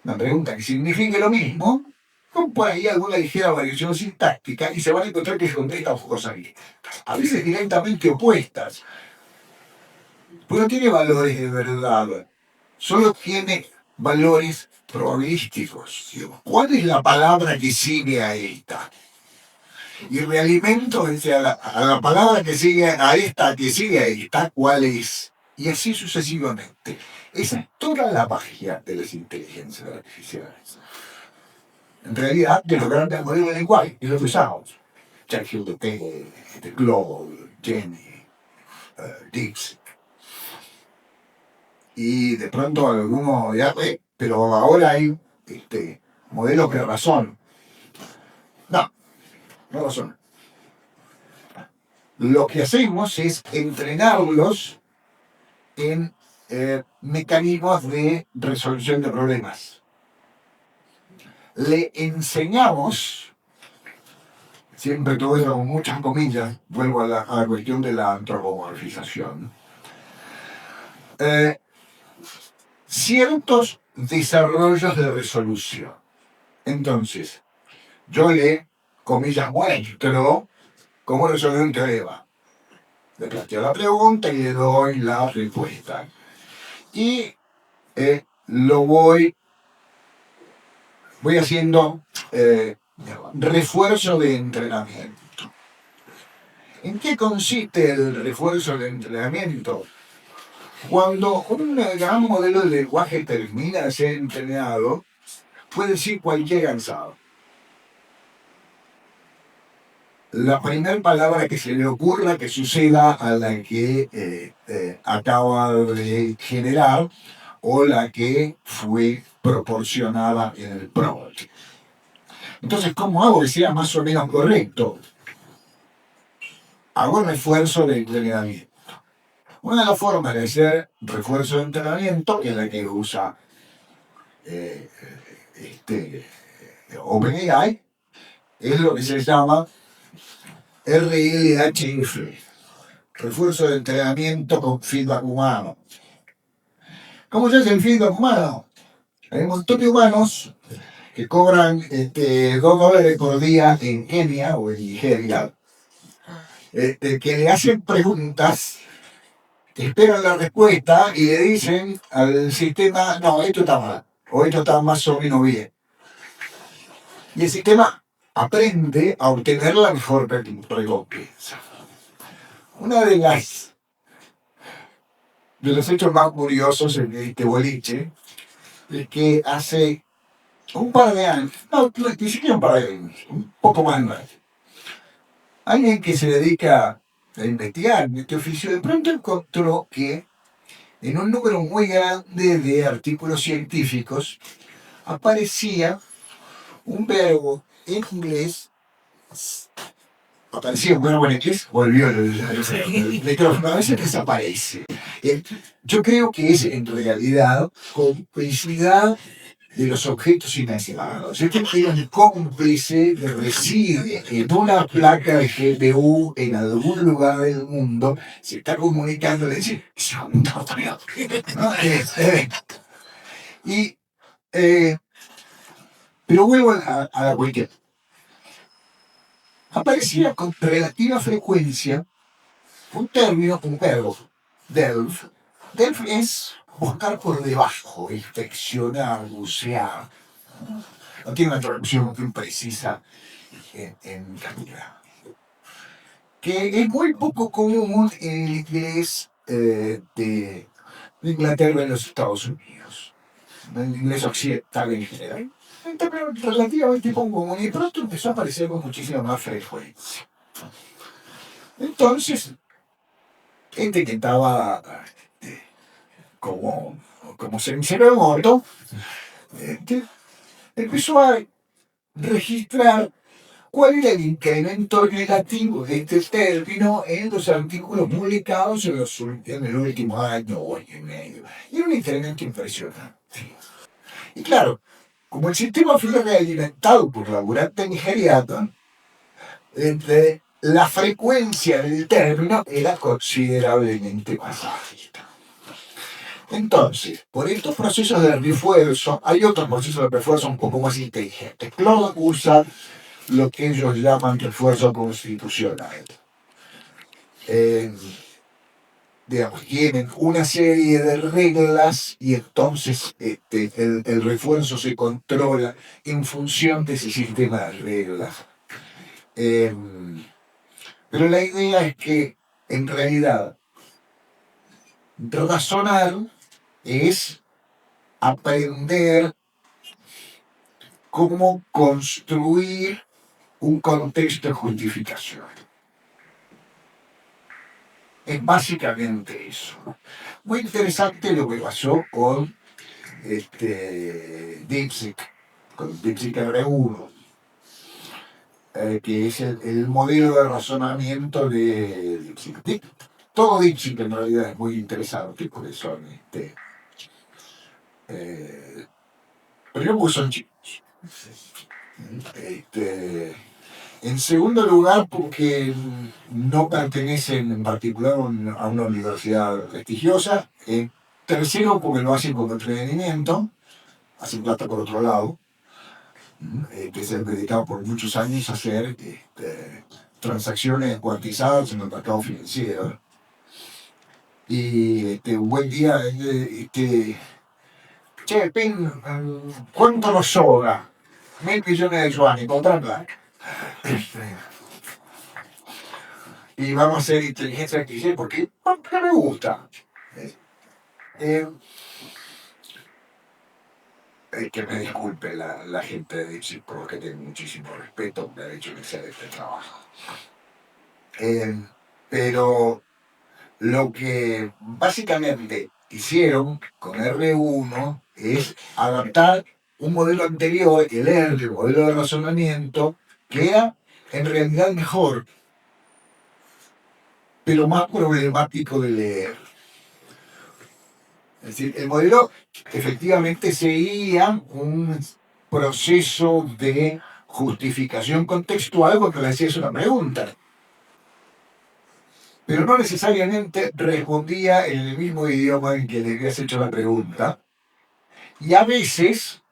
una pregunta que signifique lo mismo, con por ahí alguna ligera variación sintáctica, y se van a encontrar que se contestan cosas distintas, a veces directamente opuestas. Pues no tiene valores de verdad, solo tiene valores probabilísticos. ¿Cuál es la palabra que sigue a esta? Y realimento a la palabra que sigue a esta, que sigue a esta, ¿cuál es? Y así sucesivamente. Esa es toda la magia de las inteligencias artificiales. En realidad, de los grandes modelos de lenguaje, y los usamos. ChatGPT, Claude, Jenny, Dix. Y de pronto algunos ya, pero ahora hay Modelos que razonan. No, no razonan. Lo que hacemos es entrenarlos en mecanismos de resolución de problemas. Le enseñamos, siempre todo eso con muchas comillas, vuelvo a la cuestión de la antropomorfización, ciertos desarrollos de resolución. Entonces, yo le, comillas, muestro cómo resolver un teorema. Le planteo la pregunta y le doy la respuesta. Y lo voy haciendo refuerzo de entrenamiento. ¿En qué consiste el refuerzo de entrenamiento? Cuando un gran modelo de lenguaje termina de ser entrenado, puede decir cualquier cansado. La primera palabra que se le ocurra que suceda a la que acaba de generar o la que fue proporcionada en el prompt. Entonces, ¿cómo hago que sea más o menos correcto? Hago un refuerzo de entrenamiento. Una de las formas de hacer refuerzo de entrenamiento, que es la que usa OpenAI, es lo que se llama RLHF, refuerzo de entrenamiento con feedback humano. ¿Cómo se hace el feedback humano? Hay un montón de humanos que cobran $2 por día en Kenia o en Nigeria, que le hacen preguntas, esperan la respuesta y le dicen al sistema, no, esto está mal, o esto está más o menos bien. Y el sistema aprende a obtener la mejor recompensa. Una de los hechos más curiosos en este boliche es que hace un par de años, no, ni siquiera un par de años, un poco más, alguien que se dedica a investigar en este oficio de pronto encontró que en un número muy grande de artículos científicos aparecía un verbo en inglés, volvió el micrófono, a veces desaparece. Yo creo que es en realidad complicidad de los objetos inanimados. Este es un cómplice que reside en una placa de GPU en algún lugar del mundo, se está comunicando, le dice, pero vuelvo a la cuestión. Aparecía con relativa frecuencia un término, un verbo, delf. Delf es buscar por debajo, inspeccionar, bucear. No tiene una traducción muy precisa en castellano. Que es muy poco común en el inglés de Inglaterra y los Estados Unidos. En el inglés occidental en general. Pero relativamente poco común y pronto empezó a aparecer con muchísima más frecuencia. Entonces, gente que estaba como cenicero muerto, empezó a registrar cuál era el incremento negativo de este término en los artículos publicados en el último año o año y medio. Y era un incremento impresionante. Y claro, como el sistema fue realimentado por laborante nigeriano, la frecuencia del término era considerablemente más bajita. Entonces, por estos procesos de refuerzo, hay otros procesos de refuerzo un poco más inteligentes. Claude usa lo que ellos llaman refuerzo constitucional. Tienen una serie de reglas y entonces el refuerzo se controla en función de ese sistema de reglas. Pero la idea es que, en realidad, razonar es aprender cómo construir un contexto de justificación. Es básicamente eso. Muy interesante lo que pasó con DeepSeek. con Dixit R1, que es el modelo de razonamiento de Dixit. Todo Dixit en realidad es muy interesante, por eso primero porque son chicos. En segundo lugar, porque no pertenecen en particular a una universidad prestigiosa. En tercero, porque lo hacen como entretenimiento, hacen plata por otro lado. Se han dedicado por muchos años a hacer transacciones cuantizadas en el mercado financiero. Y un buen día, che, Pin, ¿cuánto nos sobra? 1.000 millones de yuanes, comprarla. Y vamos a hacer inteligencia artificial porque me gusta. Que me disculpe la gente de Dixit, por lo que tengo muchísimo respeto por el hecho de hacer este trabajo. Pero lo que básicamente hicieron con R1 es adaptar un modelo anterior, el R, el modelo de razonamiento, que era en realidad mejor, pero más problemático de leer. Es decir, el modelo efectivamente seguía un proceso de justificación contextual cuando le hacías una pregunta, pero no necesariamente respondía en el mismo idioma en que le habías hecho la pregunta, y a veces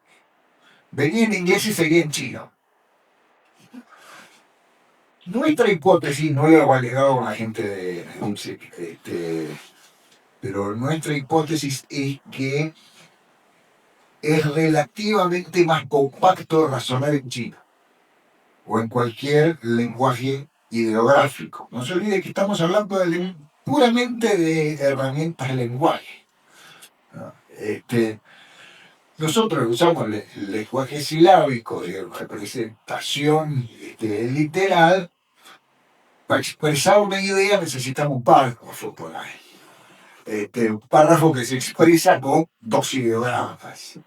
venía en inglés y seguía en chino. Nuestra hipótesis, no lo ha llegado a la gente de UNSEC, pero nuestra hipótesis es que es relativamente más compacto razonar en chino o en cualquier lenguaje ideográfico. No se olvide que estamos hablando puramente de herramientas de lenguaje. Nosotros usamos el lenguaje silábico de representación literal. Para expresar una idea necesitamos un párrafo por ahí. Un párrafo que se expresa con 2 ideogramas.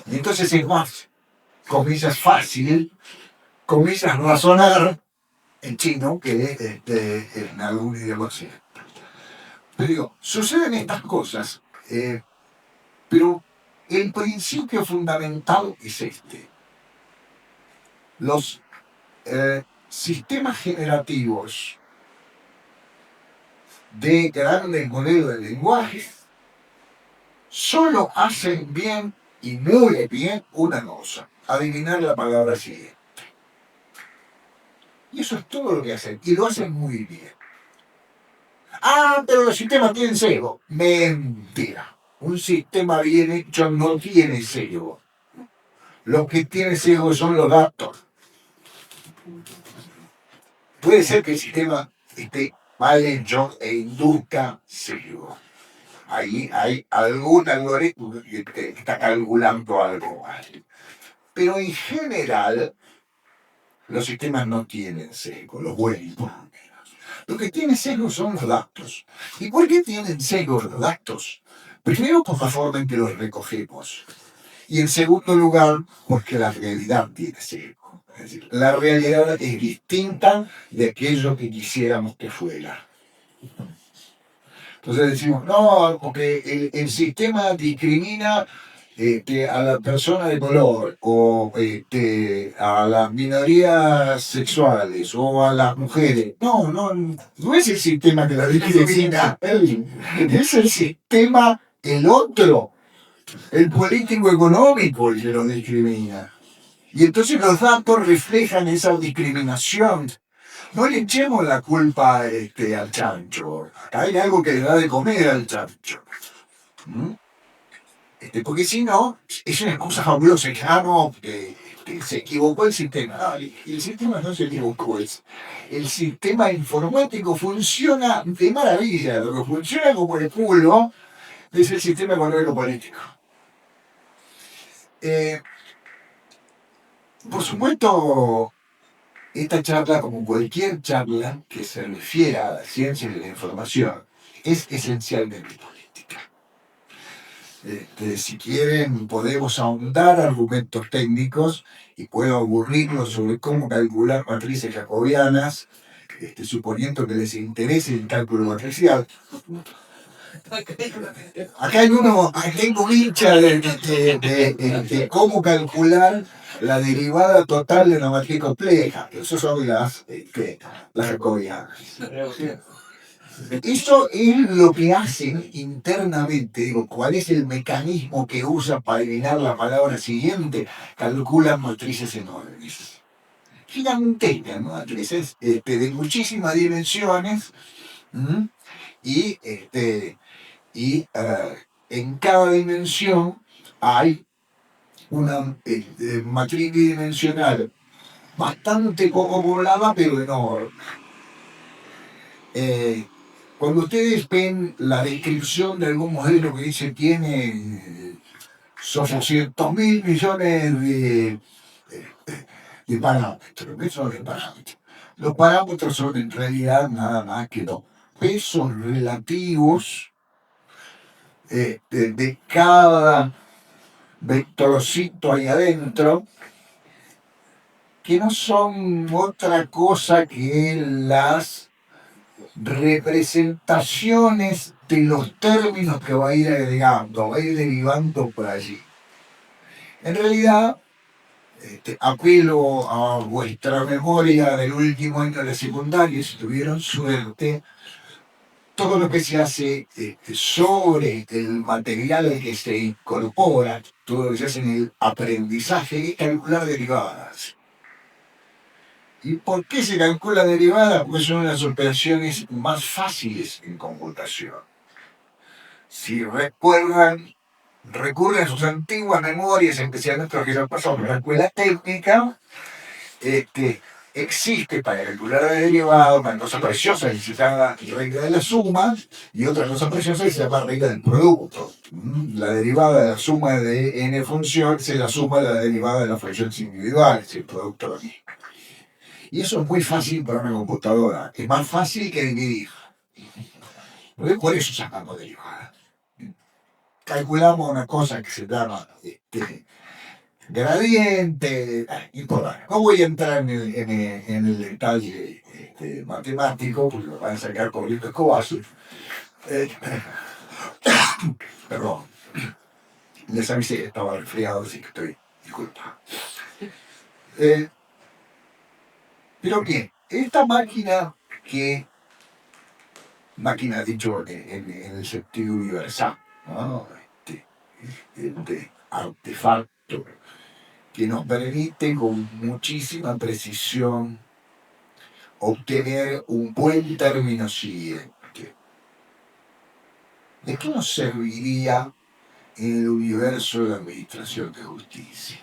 Y entonces es más, comillas, fácil, comillas, razonar en chino que en algún idioma así. Pero digo, suceden estas cosas, pero el principio fundamental es este. Los sistemas generativos de grandes modelos de lenguaje solo hacen bien y muy bien una cosa: adivinar la palabra siguiente. Y eso es todo lo que hacen, y lo hacen muy bien. Ah, pero los sistemas tienen sesgo. Mentira. Un sistema bien hecho no tiene sesgo. Lo que tiene sesgo son los datos. Puede ser que el sistema esté mal hecho e induzca sesgo. Ahí hay algún algoritmo que está calculando algo mal. Pero en general, los sistemas no tienen sesgo, los buenos. Lo que tiene sesgo son los datos. ¿Y por qué tienen sesgo los datos? Primero, por la forma en que los recogemos. Y en segundo lugar, porque la realidad tiene sesgo. Es decir, la realidad es distinta de aquello que quisiéramos que fuera. Entonces decimos, no, porque el sistema discrimina a la persona de color, o a las minorías sexuales, o a las mujeres. No es el sistema que la discrimina, es el sistema, el otro, el político económico el que lo discrimina. Y entonces los datos reflejan esa discriminación. No le echemos la culpa al chancho. Acá hay algo que le da de comer al chancho. Porque si no, es una excusa fabulosa. Se equivocó el sistema. No, el sistema no se equivocó. El sistema informático funciona de maravilla. Lo que funciona como el culo es el sistema económico político. Por supuesto, esta charla, como cualquier charla que se refiera a la ciencia de la información, es esencialmente política. Si quieren, podemos ahondar argumentos técnicos y puedo aburrirlos sobre cómo calcular matrices jacobianas, suponiendo que les interese el cálculo matricial. Acá hay un hincha de cómo calcular la derivada total de una matriz compleja. Eso son las jacobianas. Eso es lo que hacen internamente. Digo, ¿cuál es el mecanismo que usan para eliminar la palabra siguiente? Calculan matrices enormes. Gigantescas, ¿no? Matrices de muchísimas dimensiones. ¿Mm? Y, en cada dimensión hay una matriz bidimensional bastante poco poblada, pero enorme. Cuando ustedes ven la descripción de algún modelo que dice tiene 800.000 millones de parámetros, ¿qué son los parámetros? Los parámetros son en realidad nada más que los pesos relativos de cada vectorcito ahí adentro, que no son otra cosa que las representaciones de los términos que va a ir agregando, va a ir derivando por allí. En realidad, apelo a vuestra memoria del último año de la secundaria, si tuvieron suerte, todo lo que se hace sobre el material que se incorpora, todo lo que se hace en el aprendizaje, es calcular derivadas. ¿Y por qué se calcula derivada? Porque son las operaciones más fáciles en computación. Si recuerdan, recurren a sus antiguas memorias, especialmente lo que ya pasó en la escuela técnica, existe para calcular la derivada una cosa preciosa que se llama regla de la suma y otra cosa preciosa que se llama regla del producto. La derivada de la suma de n funciones es la suma de la derivada de las funciones individuales, el producto de lo mismo. Y eso es muy fácil para una computadora, es más fácil que dividir. Por eso sacamos derivada. Calculamos una cosa que se llama gradiente, importante. No voy a entrar en el detalle matemático, porque lo van a sacar con Lito Escobazo. Perdón, les avisé que estaba resfriado, así que estoy disculpa. Pero bien, esta máquina dicho en el sentido universal, ¿no? Artefacto que nos permite con muchísima precisión obtener un buen término siguiente. ¿De qué nos serviría en el universo de la administración de justicia?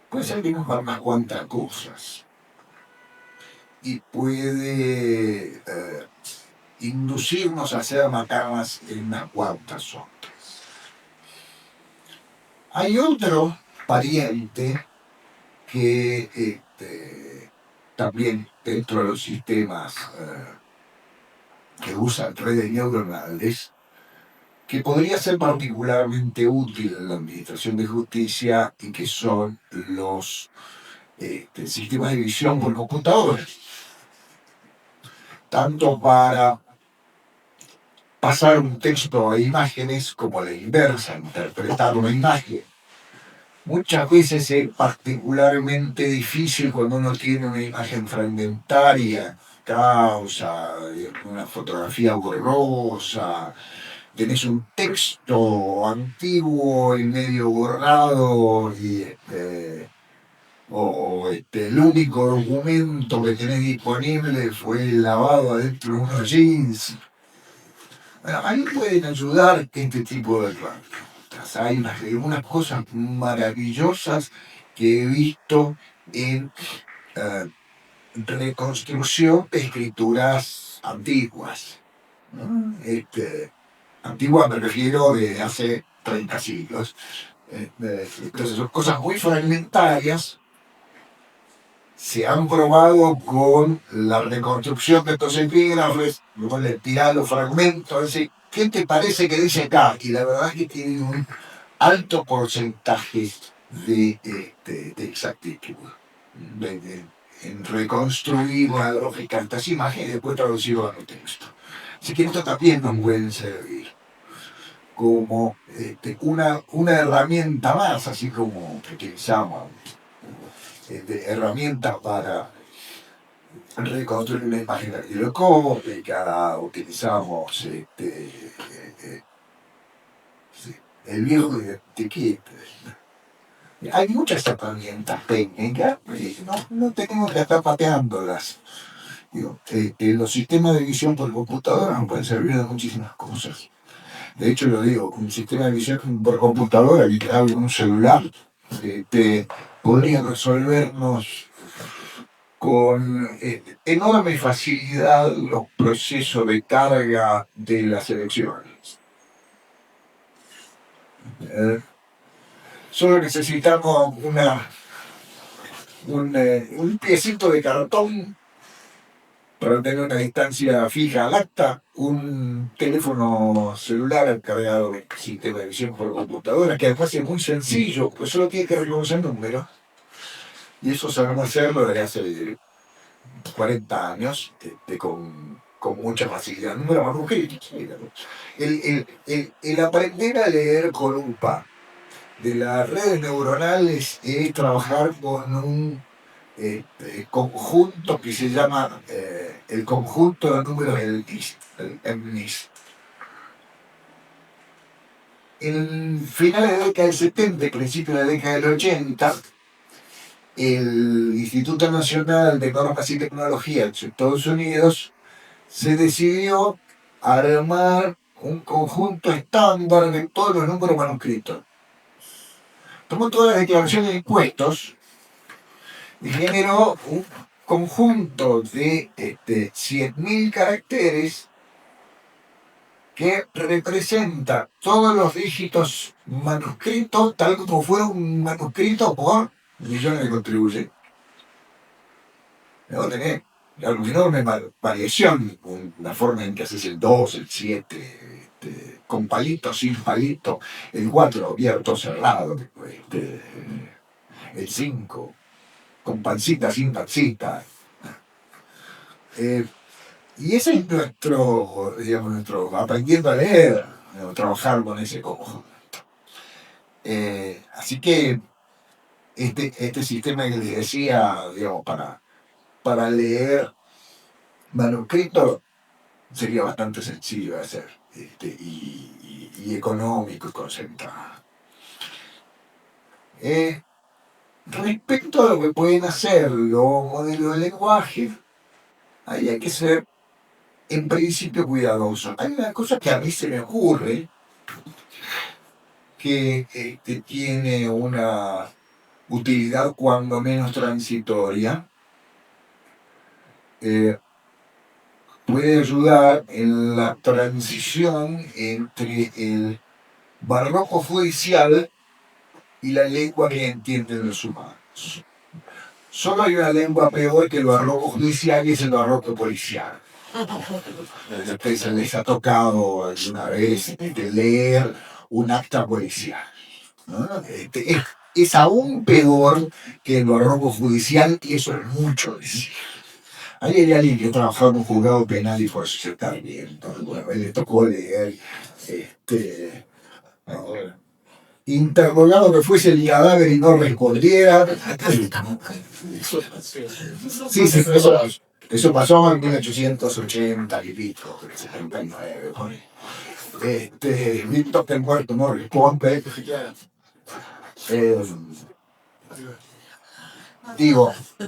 Puede servirnos para unas cuantas cosas y puede inducirnos a hacer macanas en unas cuantas otras. Hay otro pariente que también dentro de los sistemas que usan redes neuronales, que podría ser particularmente útil en la administración de justicia y que son los sistemas de visión por computadora. Tanto para pasar un texto a imágenes como la inversa, interpretar una imagen. Muchas veces es particularmente difícil cuando uno tiene una imagen fragmentaria, causa, una fotografía borrosa, tenés un texto antiguo y medio borrado y el único documento que tenés disponible fue el lavado adentro de unos jeans. Bueno, ahí pueden ayudar este tipo de herramientas. Hay unas cosas maravillosas que he visto en reconstrucción de escrituras antiguas. ¿No? Antiguas me refiero de hace 30 siglos. Entonces son cosas muy fragmentarias se han probado con la reconstrucción de estos epígrafes, luego le tiran los fragmentos, decir, ¿qué te parece que dice acá? Y la verdad es que tiene un alto porcentaje de exactitud, en reconstruir la lógica de estas imágenes y después traducirlo a un texto. Así que esto también nos puede servir como una herramienta más, así como que utilizamos herramientas para reconstruir una imagen arqueológica, utilizamos el viejo de kit. Hay muchas herramientas técnicas, no tenemos que estar pateándolas. Los sistemas de visión por computadora nos pueden servir de muchísimas cosas. De hecho, lo digo, un sistema de visión por computadora, literal, un celular, podría resolvernos con enorme facilidad los procesos de carga de las elecciones. Solo necesitamos un piecito de cartón para tener una distancia fija al acta, un teléfono celular cargado de sistema de visión por computadora, que además es muy sencillo, pues solo tiene que reconocer números. Y eso sabemos hacerlo desde hace 40 años, con mucha facilidad. Número más el aprender a leer con lupa de las redes neuronales es trabajar con un conjunto que se llama el conjunto de números del MNIST. En finales de la década del 70 y principios de la década del 80, el Instituto Nacional de Normas y Tecnología de Estados Unidos se decidió armar un conjunto estándar de todos los números manuscritos. Tomó todas las declaraciones de impuestos y generó un conjunto de 100.000 caracteres que representa todos los dígitos manuscritos tal como fuera un manuscrito por millones de contribuyentes. Luego tenés una enorme variación, la forma en que haces el 2, el 7, con palito, sin palito, el 4 abierto, cerrado, el 5, con pancita, sin pancita. Y ese es nuestro aprendiendo a leer, trabajar con ese conjunto. Así que este sistema que les decía, para leer manuscritos sería bastante sencillo de hacer y económico y concentrado. Respecto a lo que pueden hacer los modelos de lenguaje, ahí hay que ser en principio cuidadoso. Hay una cosa que a mí se me ocurre que tiene una utilidad cuando menos transitoria. Puede ayudar en la transición entre el barroco judicial y la lengua que entienden los humanos. Solo hay una lengua peor que el barroco judicial y es el barroco policial. A ustedes les ha tocado alguna vez leer un acta policial, ¿no? Es aún peor que el barroco judicial y eso es mucho decir. Ahí hay alguien que trabajaba en un juzgado penal y por eso se está viendo. Alguna vez le tocó leer interrogado que fuese el cadáver y no respondiera. Sí, eso pasó en 1880 y pico, 79. Víctor que muerto no responde.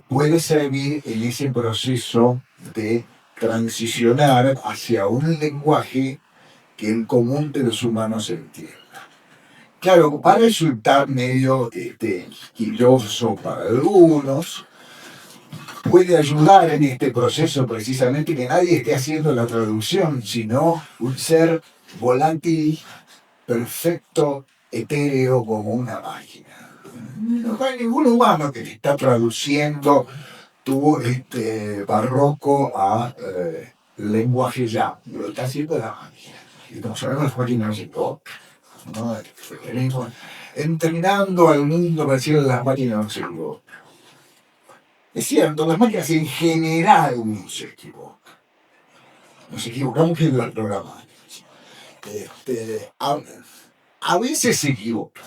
Puede servir en ese proceso de transicionar hacia un lenguaje que el común de los humanos entienda. Claro, va a resultar medio quilloso para algunos, puede ayudar en este proceso precisamente que nadie esté haciendo la traducción, sino un ser volátil, perfecto, etéreo como una máquina. No hay ningún humano que está traduciendo tu barroco a lenguaje ya. Lo está haciendo la máquina. Y como sabemos, las máquinas no se equivocan, ¿no? Venimos entrenando al mundo para decir las máquinas no se equivocan. Es cierto, las máquinas en general no se equivocan. Nos equivocamos en los programas. A veces se equivocan,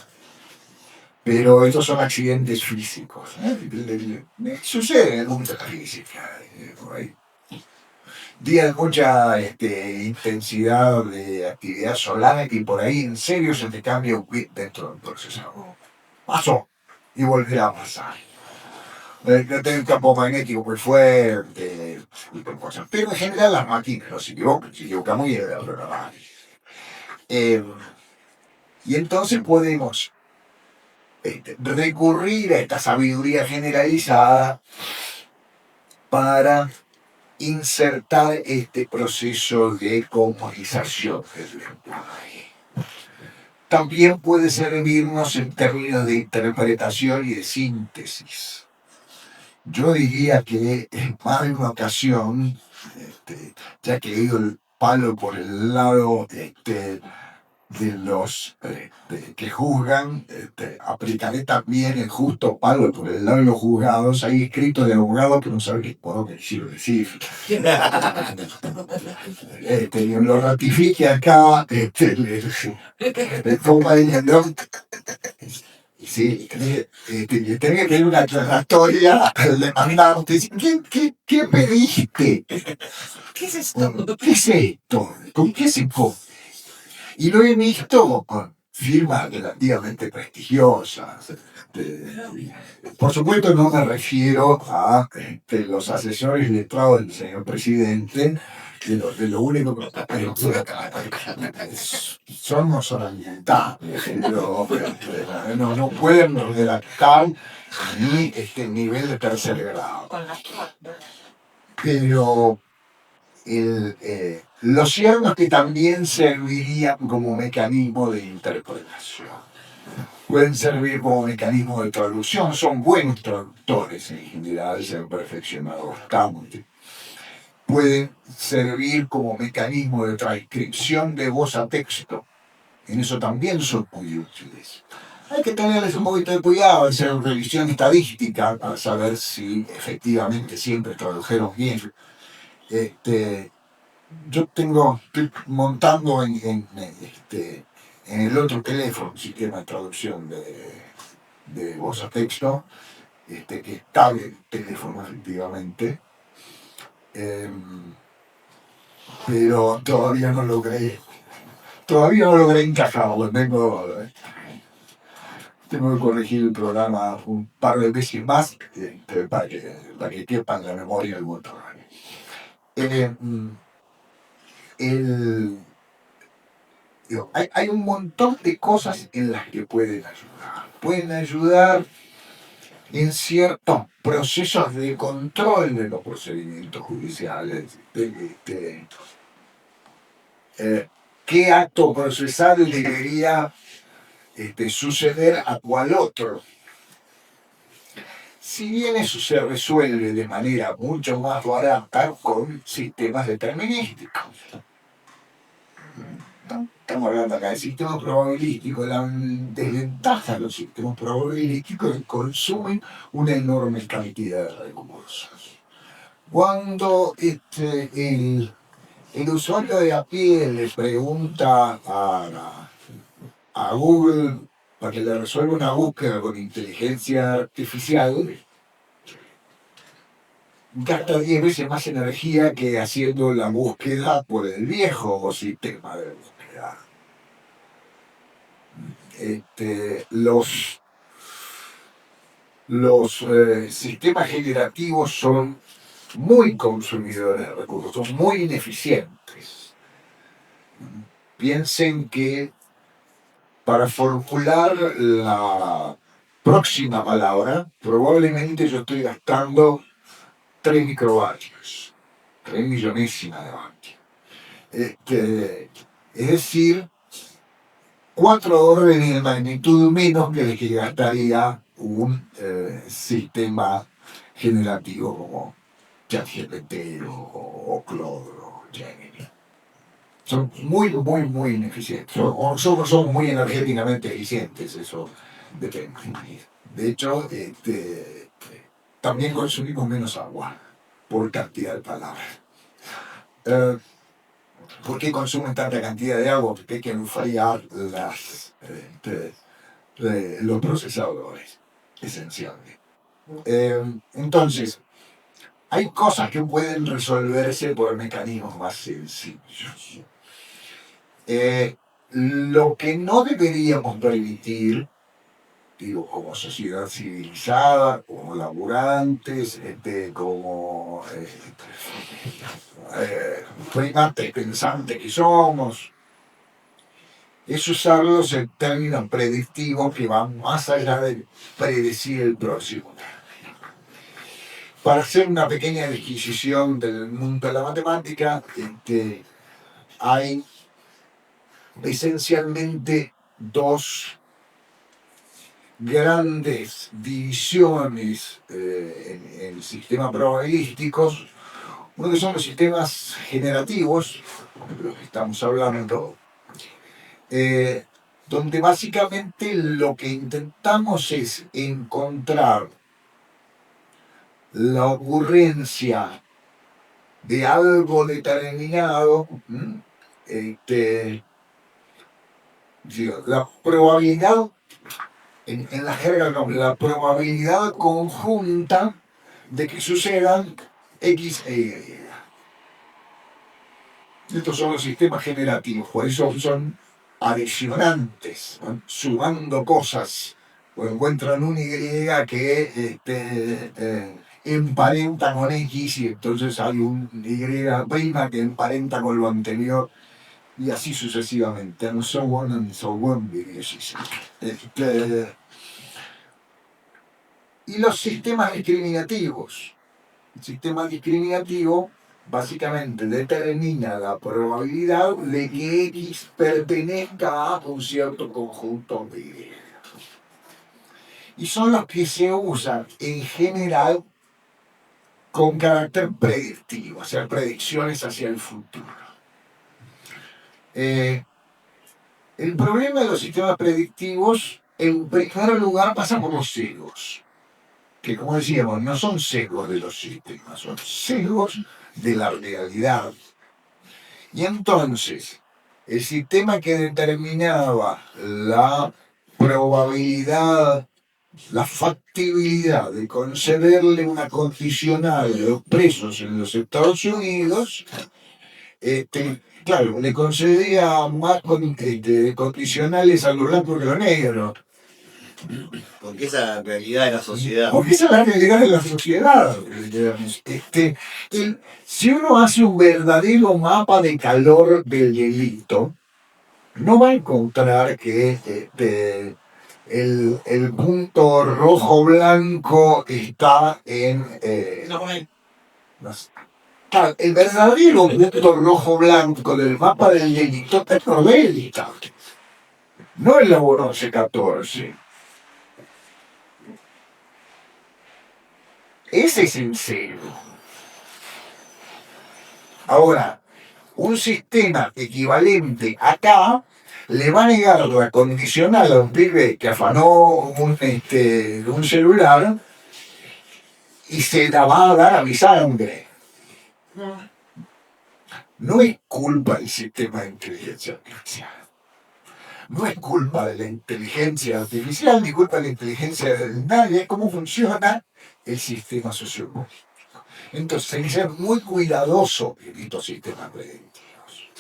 pero estos son accidentes físicos. Sucede en el mundo de la física. Por ahí. Días de mucha intensidad de actividad solar y por ahí en serio se te cambia un bit dentro del procesador. Pasó y volverá a pasar. Tener un campo magnético muy fuerte y por cosas. Pero en general las máquinas no se equivocan muy bien de la programar. Y entonces podemos recurrir a esta sabiduría generalizada para insertar este proceso de comunicación del lenguaje. También puede servirnos en términos de interpretación y de síntesis. Yo diría que en más de una ocasión, ya que he ido el palo por el lado de los que juzgan, aplicaré también el justo palo por el lado de los juzgados. Hay escritos de abogados que no saben qué puedo decir. Lo ratifique acá, le ponga ahí el nombre. Sí, tenía que tener una aclaratoria al demandante. ¿Qué pediste? ¿Qué es esto? ¿Qué es esto? ¿Con qué se come? Y lo he visto con firmas relativamente prestigiosas. Por supuesto no me refiero a los asesores letrados del señor presidente, de lo único que son los orientales, no pueden redactar ni este nivel de tercer grado. Pero lo cierto es que también servirían como mecanismo de interpretación. Pueden servir como mecanismo de traducción, son buenos traductores en general, se han perfeccionado bastante. Pueden servir como mecanismo de transcripción de voz a texto. En eso también son muy útiles. Hay que tenerles un poquito de cuidado, hacer revisión estadística para saber si efectivamente siempre tradujeron bien. Yo estoy montando en el otro teléfono un sistema de traducción de voz a texto, que está en el teléfono efectivamente, pero todavía no logré encajarlo. Tengo que corregir el programa un par de veces más para que quepa en la memoria del motor. Hay un montón de cosas en las que pueden ayudar. Pueden ayudar en ciertos procesos de control de los procedimientos judiciales. ¿Qué acto procesal debería suceder a cuál otro? Si bien eso se resuelve de manera mucho más barata con sistemas determinísticos. Estamos hablando acá de sistemas probabilísticos. La desventaja de los sistemas probabilísticos es que consumen una enorme cantidad de recursos. Cuando el usuario de a pie le pregunta a Google para que le resuelva una búsqueda con inteligencia artificial, gasta 10 veces más energía que haciendo la búsqueda por el viejo sistema de búsqueda. Los sistemas generativos son muy consumidores de recursos, son muy ineficientes. Piensen que para formular la próxima palabra, probablemente yo estoy gastando 3 microvatios, 3 millonésimas de vatios. Es decir, 4 órdenes de magnitud menos que el que gastaría un sistema generativo como ChatGPT o Claude o Gemini. Son muy ineficientes. Somos muy energéticamente eficientes, eso depende. De hecho, también consumimos menos agua por cantidad de palabras. ¿Por qué consumen tanta cantidad de agua? Porque hay que enfriar los procesadores, esencialmente. Entonces, hay cosas que pueden resolverse por mecanismos más sencillos. Lo que no deberíamos permitir, digo, como sociedad civilizada, como laburantes, como primates pensantes que somos, es usarlos en términos predictivos que van más allá de predecir el próximo. Para hacer una pequeña disquisición del mundo de la matemática, hay esencialmente dos grandes divisiones en sistemas probabilísticos. Uno que son los sistemas generativos, de los que estamos hablando, donde básicamente lo que intentamos es encontrar la ocurrencia de algo determinado, la probabilidad, en la jerga, la probabilidad conjunta de que sucedan X e Y. Estos son los sistemas generativos, por eso son adicionantes, van sumando cosas, o encuentran un Y que emparenta con X y entonces hay un Y' que emparenta con lo anterior y así sucesivamente, and so on, diría Cicero. Y los sistemas discriminativos. El sistema discriminativo básicamente determina la probabilidad de que X pertenezca a un cierto conjunto de Y. Y son los que se usan en general con carácter predictivo, hacer predicciones hacia el futuro. El problema de los sistemas predictivos, en primer lugar, pasa por los sesgos, que como decíamos, no son sesgos de los sistemas, son sesgos de la realidad. Y entonces, el sistema que determinaba la probabilidad, la factibilidad de concederle una condicional a los presos en los Estados Unidos, claro, le concedía más condicionales a los blancos que a los negros. Porque esa es la realidad de la sociedad. Porque esa es la realidad de la sociedad. Si uno hace un verdadero mapa de calor del delito, no va a encontrar que el punto rojo-blanco está en... Claro, el verdadero punto rojo-blanco del mapa del delito está en Nordelta, no en la 1114. Ese es el cero. Ahora, un sistema equivalente acá le va a negar la condicional a un pibe que afanó un celular y se la va a dar a mi sangre. No es culpa del sistema de inteligencia artificial. No es culpa de la inteligencia artificial, ni culpa de la inteligencia de nadie, es cómo funciona el sistema sociológico. Entonces hay que ser muy cuidadoso en estos sistemas predictivos.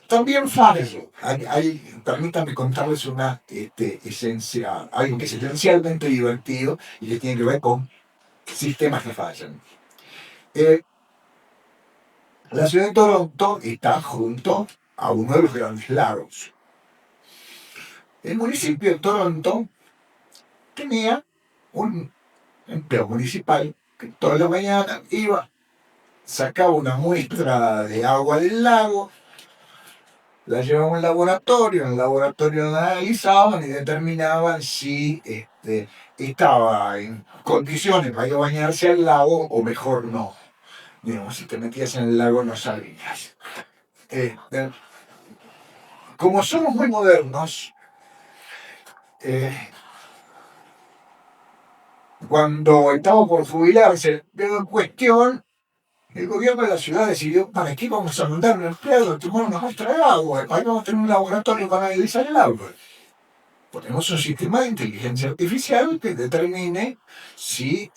También fallo. Permítanme contarles una esencia, algo que es esencialmente divertido y que tiene que ver con sistemas que fallan. La ciudad de Toronto está junto a uno de los grandes lagos. El municipio de Toronto tenía un empleado municipal que toda la mañana iba, sacaba una muestra de agua del lago, la llevaban a un laboratorio, en el laboratorio la analizaban y determinaban si estaba en condiciones para ir a bañarse al lago o mejor no. Digamos, si te metías en el lago no salías. Como somos muy modernos, cuando estaba por jubilarse, en cuestión, el gobierno de la ciudad decidió, ¿para qué vamos a mandar un empleado a tomar una muestra de agua? Ahí vamos a tener un laboratorio para analizar el agua. Ponemos un sistema de inteligencia artificial que determine si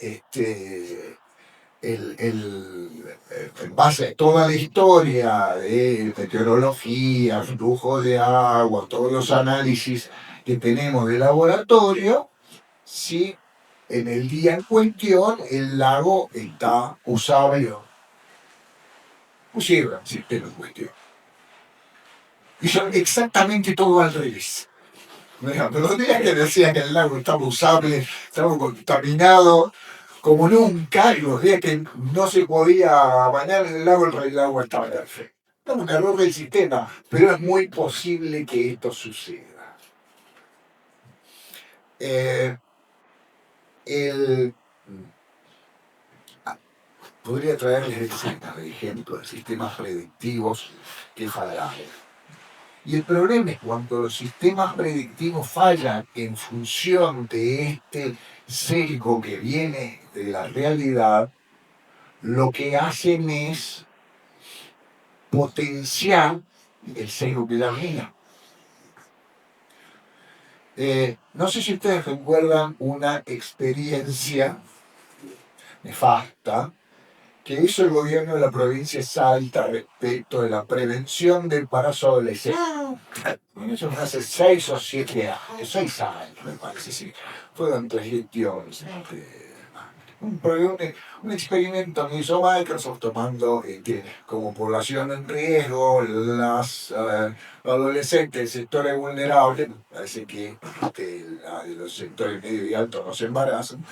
en base a toda la historia de meteorología, flujo de agua, todos los análisis que tenemos de laboratorio, si en el día en cuestión el lago está usable o pusieron el sistema en cuestión. Y son exactamente todo al revés. Pero los días que decían que el lago estaba usable, estaba contaminado como nunca, y los días que no se podía bañar en el lago, el agua estaba perfecto. Es un error del sistema, pero es muy posible que esto suceda. Podría traerles decenas de ejemplos de sistemas predictivos que fallaron. Y el problema es cuando los sistemas predictivos fallan en función de este sesgo que viene de la realidad, lo que hacen es potenciar el sesgo que ya venía. No sé si ustedes recuerdan una experiencia nefasta que hizo el gobierno de la provincia de Salta respecto de la prevención del embarazo adolescente. Eso fue hace 6 o 7 años, 6 años me parece, sí. Fueron 3 gestiones. Un experimento que hizo Microsoft tomando como población en riesgo las adolescentes de sectores vulnerables. Parece que los sectores medio y altos no se embarazan.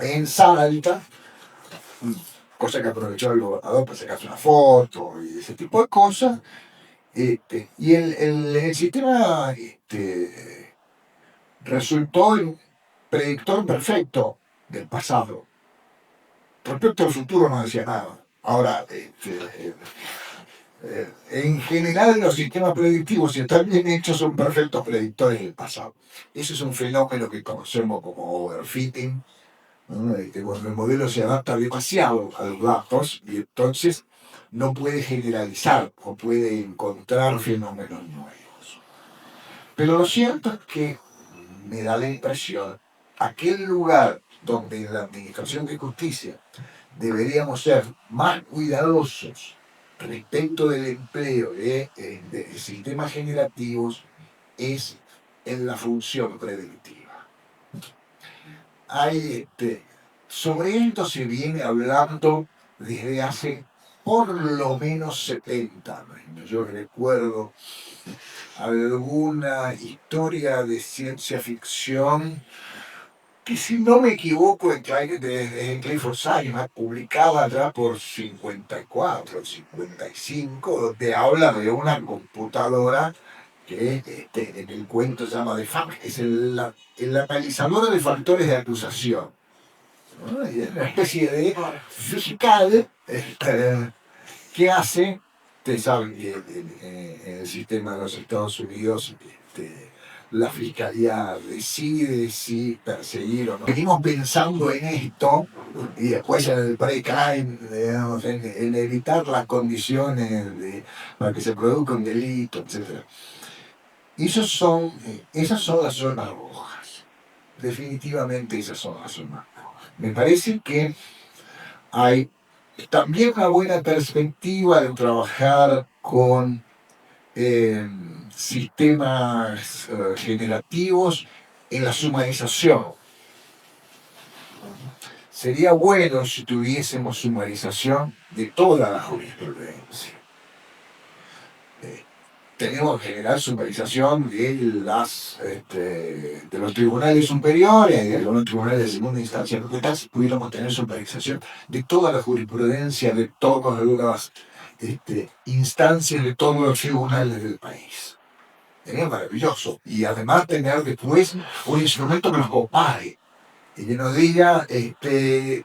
En Salta, cosa que aprovechó el gobernador para sacarse una foto y ese tipo de cosas. Y el sistema resultó un predictor perfecto del pasado. Respecto al futuro no decía nada. Ahora, en general los sistemas predictivos, si están bien hechos, son perfectos predictores del pasado. Ese es un fenómeno que conocemos como overfitting, ¿no? Cuando el modelo se adapta demasiado a los datos y entonces no puede generalizar o puede encontrar fenómenos nuevos. Pero lo cierto es que me da la impresión, aquel lugar donde en la Administración de Justicia deberíamos ser más cuidadosos respecto del empleo de sistemas generativos es en la función predictiva. Sobre esto se viene hablando desde hace por lo menos 70 años. Yo recuerdo alguna historia de ciencia ficción que, si no me equivoco, en Clifford Science, publicada ya por 54, 55, donde habla de una computadora que en el cuento se llama The Fact, es el analizador de factores de acusación, ¿no? Y es una especie de fiscal que hace, ustedes saben que en el sistema de los Estados Unidos la fiscalía decide si perseguir o no. Venimos pensando en esto y después en el pre-crime, digamos, en evitar las condiciones para que se produzca un delito, etc. Esas son las zonas rojas. Definitivamente esas son las zonas rojas. Me parece que hay también una buena perspectiva de trabajar con sistemas generativos en la sumarización. Sería bueno si tuviésemos sumarización de toda la jurisprudencia. Tenemos que generar sumarización de los tribunales superiores y de los tribunales de segunda instancia. ¿Qué tal si pudiéramos tener sumarización de toda la jurisprudencia, de todos los instancias de todos los tribunales del país. Sería maravilloso. Y además tener después un instrumento que nos compare. Y que nos diga,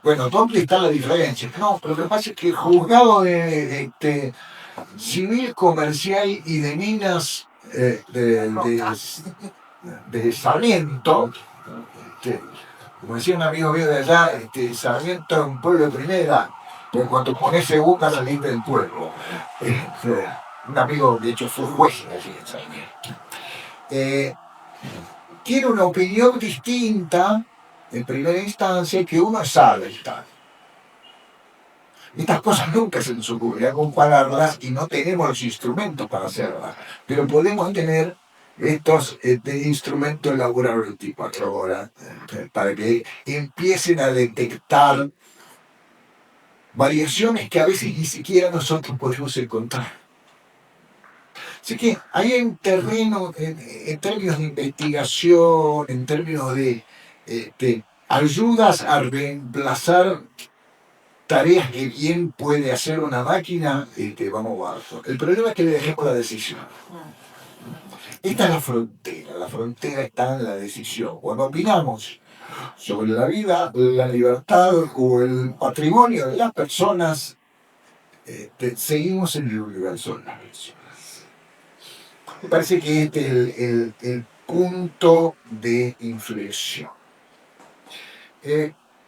bueno, ¿dónde está la diferencia? No, pero lo que pasa es que el juzgado civil, comercial y de minas de Sarmiento, como decía un amigo mío de allá, Sarmiento es un pueblo de primera, pero cuando pones segunda salís del pueblo. Un amigo, de hecho, fue juez allí en Sarmiento. Tiene una opinión distinta en primera instancia que uno sabe tal. Estas cosas nunca se nos ocurre compararlas y no tenemos los instrumentos para hacerlas, pero podemos tener estos instrumentos elaborados 24 horas para que empiecen a detectar variaciones que a veces ni siquiera nosotros podemos encontrar. Así que hay un terreno, en términos de investigación, en términos de ayudas a reemplazar tareas que bien puede hacer una máquina, vamos abajo. El problema es que le dejemos la decisión. Esta es la frontera está en la decisión. Cuando opinamos sobre la vida, la libertad o el patrimonio de las personas, seguimos en el universo de las personas. Me parece que este es el punto de inflexión.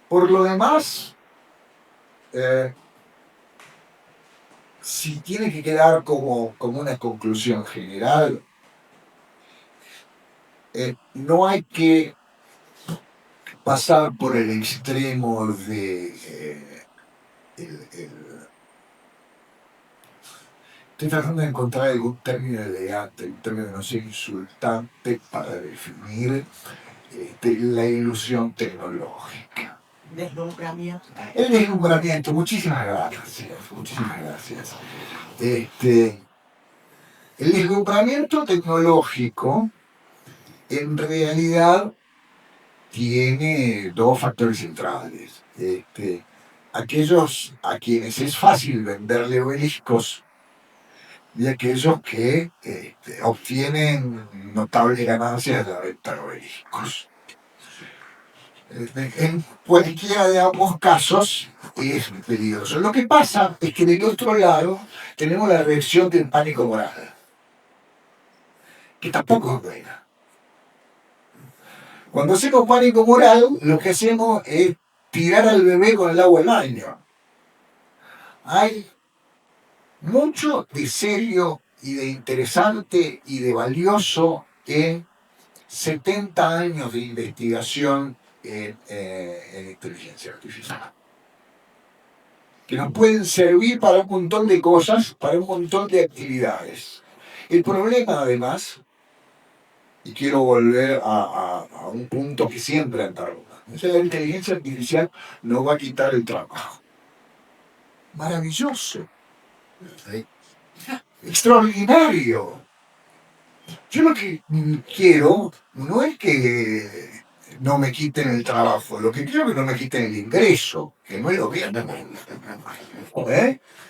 Por lo demás, si tiene que quedar como una conclusión general, no hay que pasar por el extremo de estoy tratando de encontrar algún término elegante, un término no sé, insultante para definir la ilusión tecnológica. Deslumbramiento. El deslumbramiento, muchísimas gracias, muchísimas gracias. El deslumbramiento tecnológico en realidad tiene dos factores centrales. Aquellos a quienes es fácil venderle obeliscos y aquellos que obtienen notables ganancias de la venta de obeliscos. En cualquiera de ambos casos es peligroso. Lo que pasa es que del otro lado tenemos la reacción del pánico moral, que tampoco es buena. Cuando hacemos pánico moral, lo que hacemos es tirar al bebé con el agua del baño. Hay mucho de serio y de interesante y de valioso en 70 años de investigación en inteligencia artificial, que nos pueden servir para un montón de cosas, para un montón de actividades. El problema, además, y quiero volver a un punto que siempre antagonismo, es que la inteligencia artificial nos va a quitar el trabajo. Maravilloso. ¿Sí? Extraordinario. Yo lo que quiero no es que no me quiten el trabajo, lo que quiero es que no me quiten el ingreso, que no es lo mismo.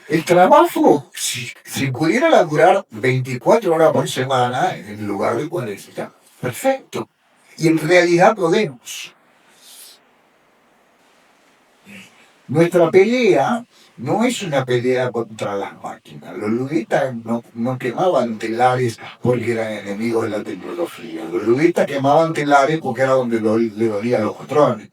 El trabajo, si pudiera laburar 24 horas por semana en lugar de 40, perfecto. Y en realidad podemos. Nuestra pelea no es una pelea contra las máquinas. Los ludistas no quemaban telares porque eran enemigos de la tecnología. Los ludistas quemaban telares porque era donde le dolían los patrones.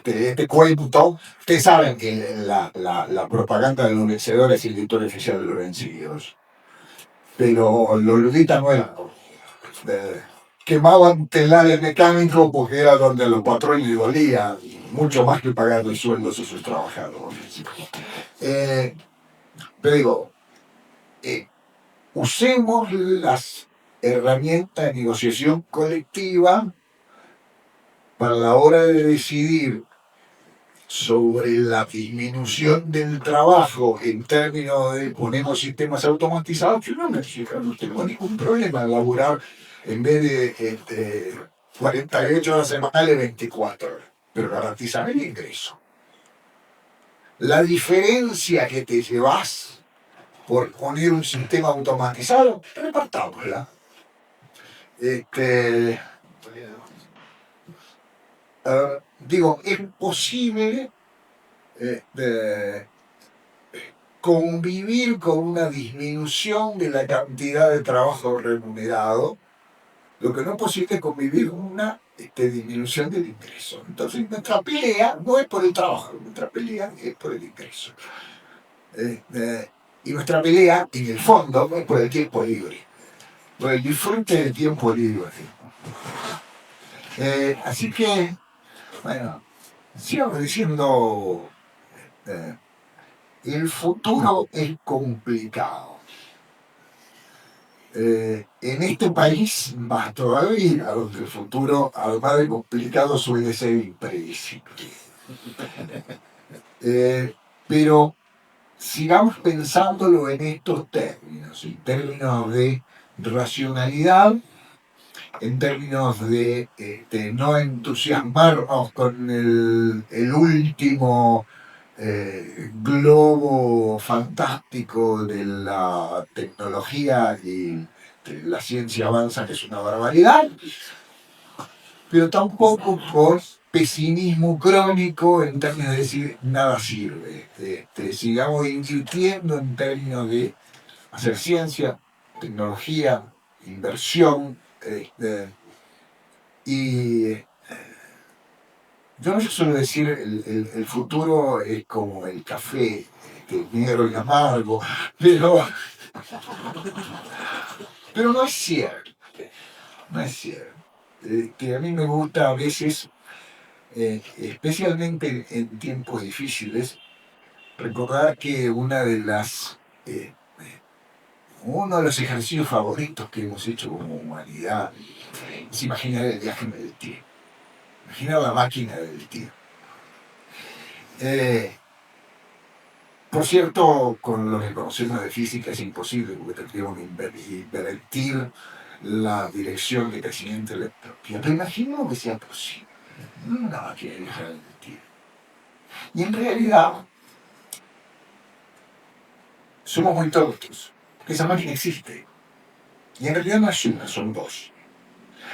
Este cuento, ustedes saben que la propaganda de los vencedores es el editor oficial de los vencidos. Pero los ludistas no eran. Quemaban telares mecánicos porque era donde a los patrones les dolía, mucho más que pagar los sueldos a sus trabajadores. Pero digo, usemos las herramientas de negociación colectiva para la hora de decidir sobre la disminución del trabajo en términos de ponemos sistemas automatizados. Yo no tengo ningún problema en laburar en vez de 48 horas semanales, 24 horas, pero garantizar el ingreso. la diferencia que te llevas por poner un sistema automatizado, repartámosla. Digo, es posible convivir con una disminución de la cantidad de trabajo remunerado. Lo que no es posible es convivir con una disminución del ingreso. Entonces nuestra pelea no es por el trabajo, nuestra pelea es por el ingreso. Y nuestra pelea, en el fondo, no es por el tiempo libre, por el disfrute del tiempo libre. Así que, bueno, sigo diciendo, el futuro es complicado. En este país más todavía, donde el futuro, además de complicado, suele ser impredecible. Pero sigamos pensándolo en estos términos, en términos de racionalidad, en términos de no entusiasmarnos con el último globo fantástico de la tecnología y de la ciencia avanza, que es una barbaridad, pero tampoco por pesimismo crónico en términos de decir nada sirve. Sigamos invirtiendo en términos de hacer ciencia, tecnología, inversión, y yo no suelo decir el futuro es como el café, negro y amargo, pero no es cierto, no es cierto. Que a mí me gusta a veces, especialmente en tiempos difíciles, recordar que uno de los ejercicios favoritos que hemos hecho como humanidad es imaginar el viaje en el tiempo, imaginar la máquina del tiempo. Por cierto, con lo que conocemos de física es imposible, porque tendríamos que invertir la dirección de crecimiento de la entropía. Pero imagino que sea posible. Una máquina de viajar en el tiempo. Y en realidad, somos muy tontos. Esa máquina existe. Y en realidad no es una, son dos.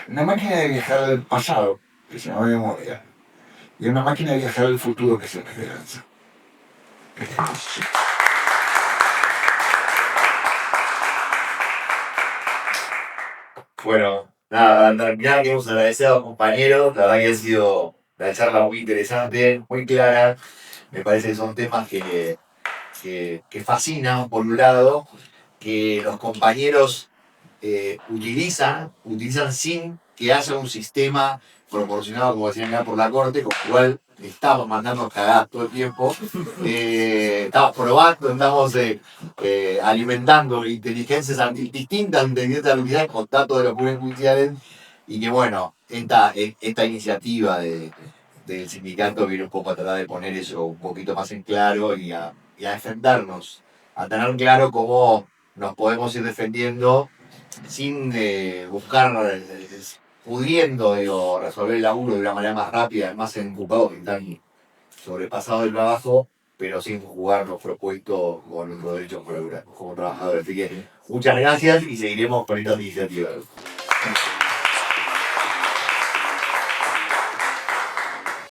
Una máquina de viajar al pasado, que se llama memoria, y una máquina de viajar al futuro, que se llama esperanza. Bueno, nada, para terminar, queremos agradecer a los compañeros. La verdad que ha sido una charla muy interesante, muy clara. Me parece que son temas que fascinan, por un lado, que los compañeros utilizan sin que haya un sistema proporcionado, como decían acá, por la corte, con el cual estamos mandando cagadas todo el tiempo. Estamos probando, estamos alimentando inteligencias distintas, inteligencias artificiales con datos de los poderes judiciales. Y que bueno, esta iniciativa del sindicato viene un poco a tratar de poner eso un poquito más en claro y a defendernos, a tener claro cómo nos podemos ir defendiendo sin buscar, pudiendo resolver el laburo de una manera más rápida, más ocupados que están sobrepasados del trabajo, pero sin jugar los propuestos con nuestros derechos como trabajadores. Así que muchas gracias y seguiremos con estas iniciativas.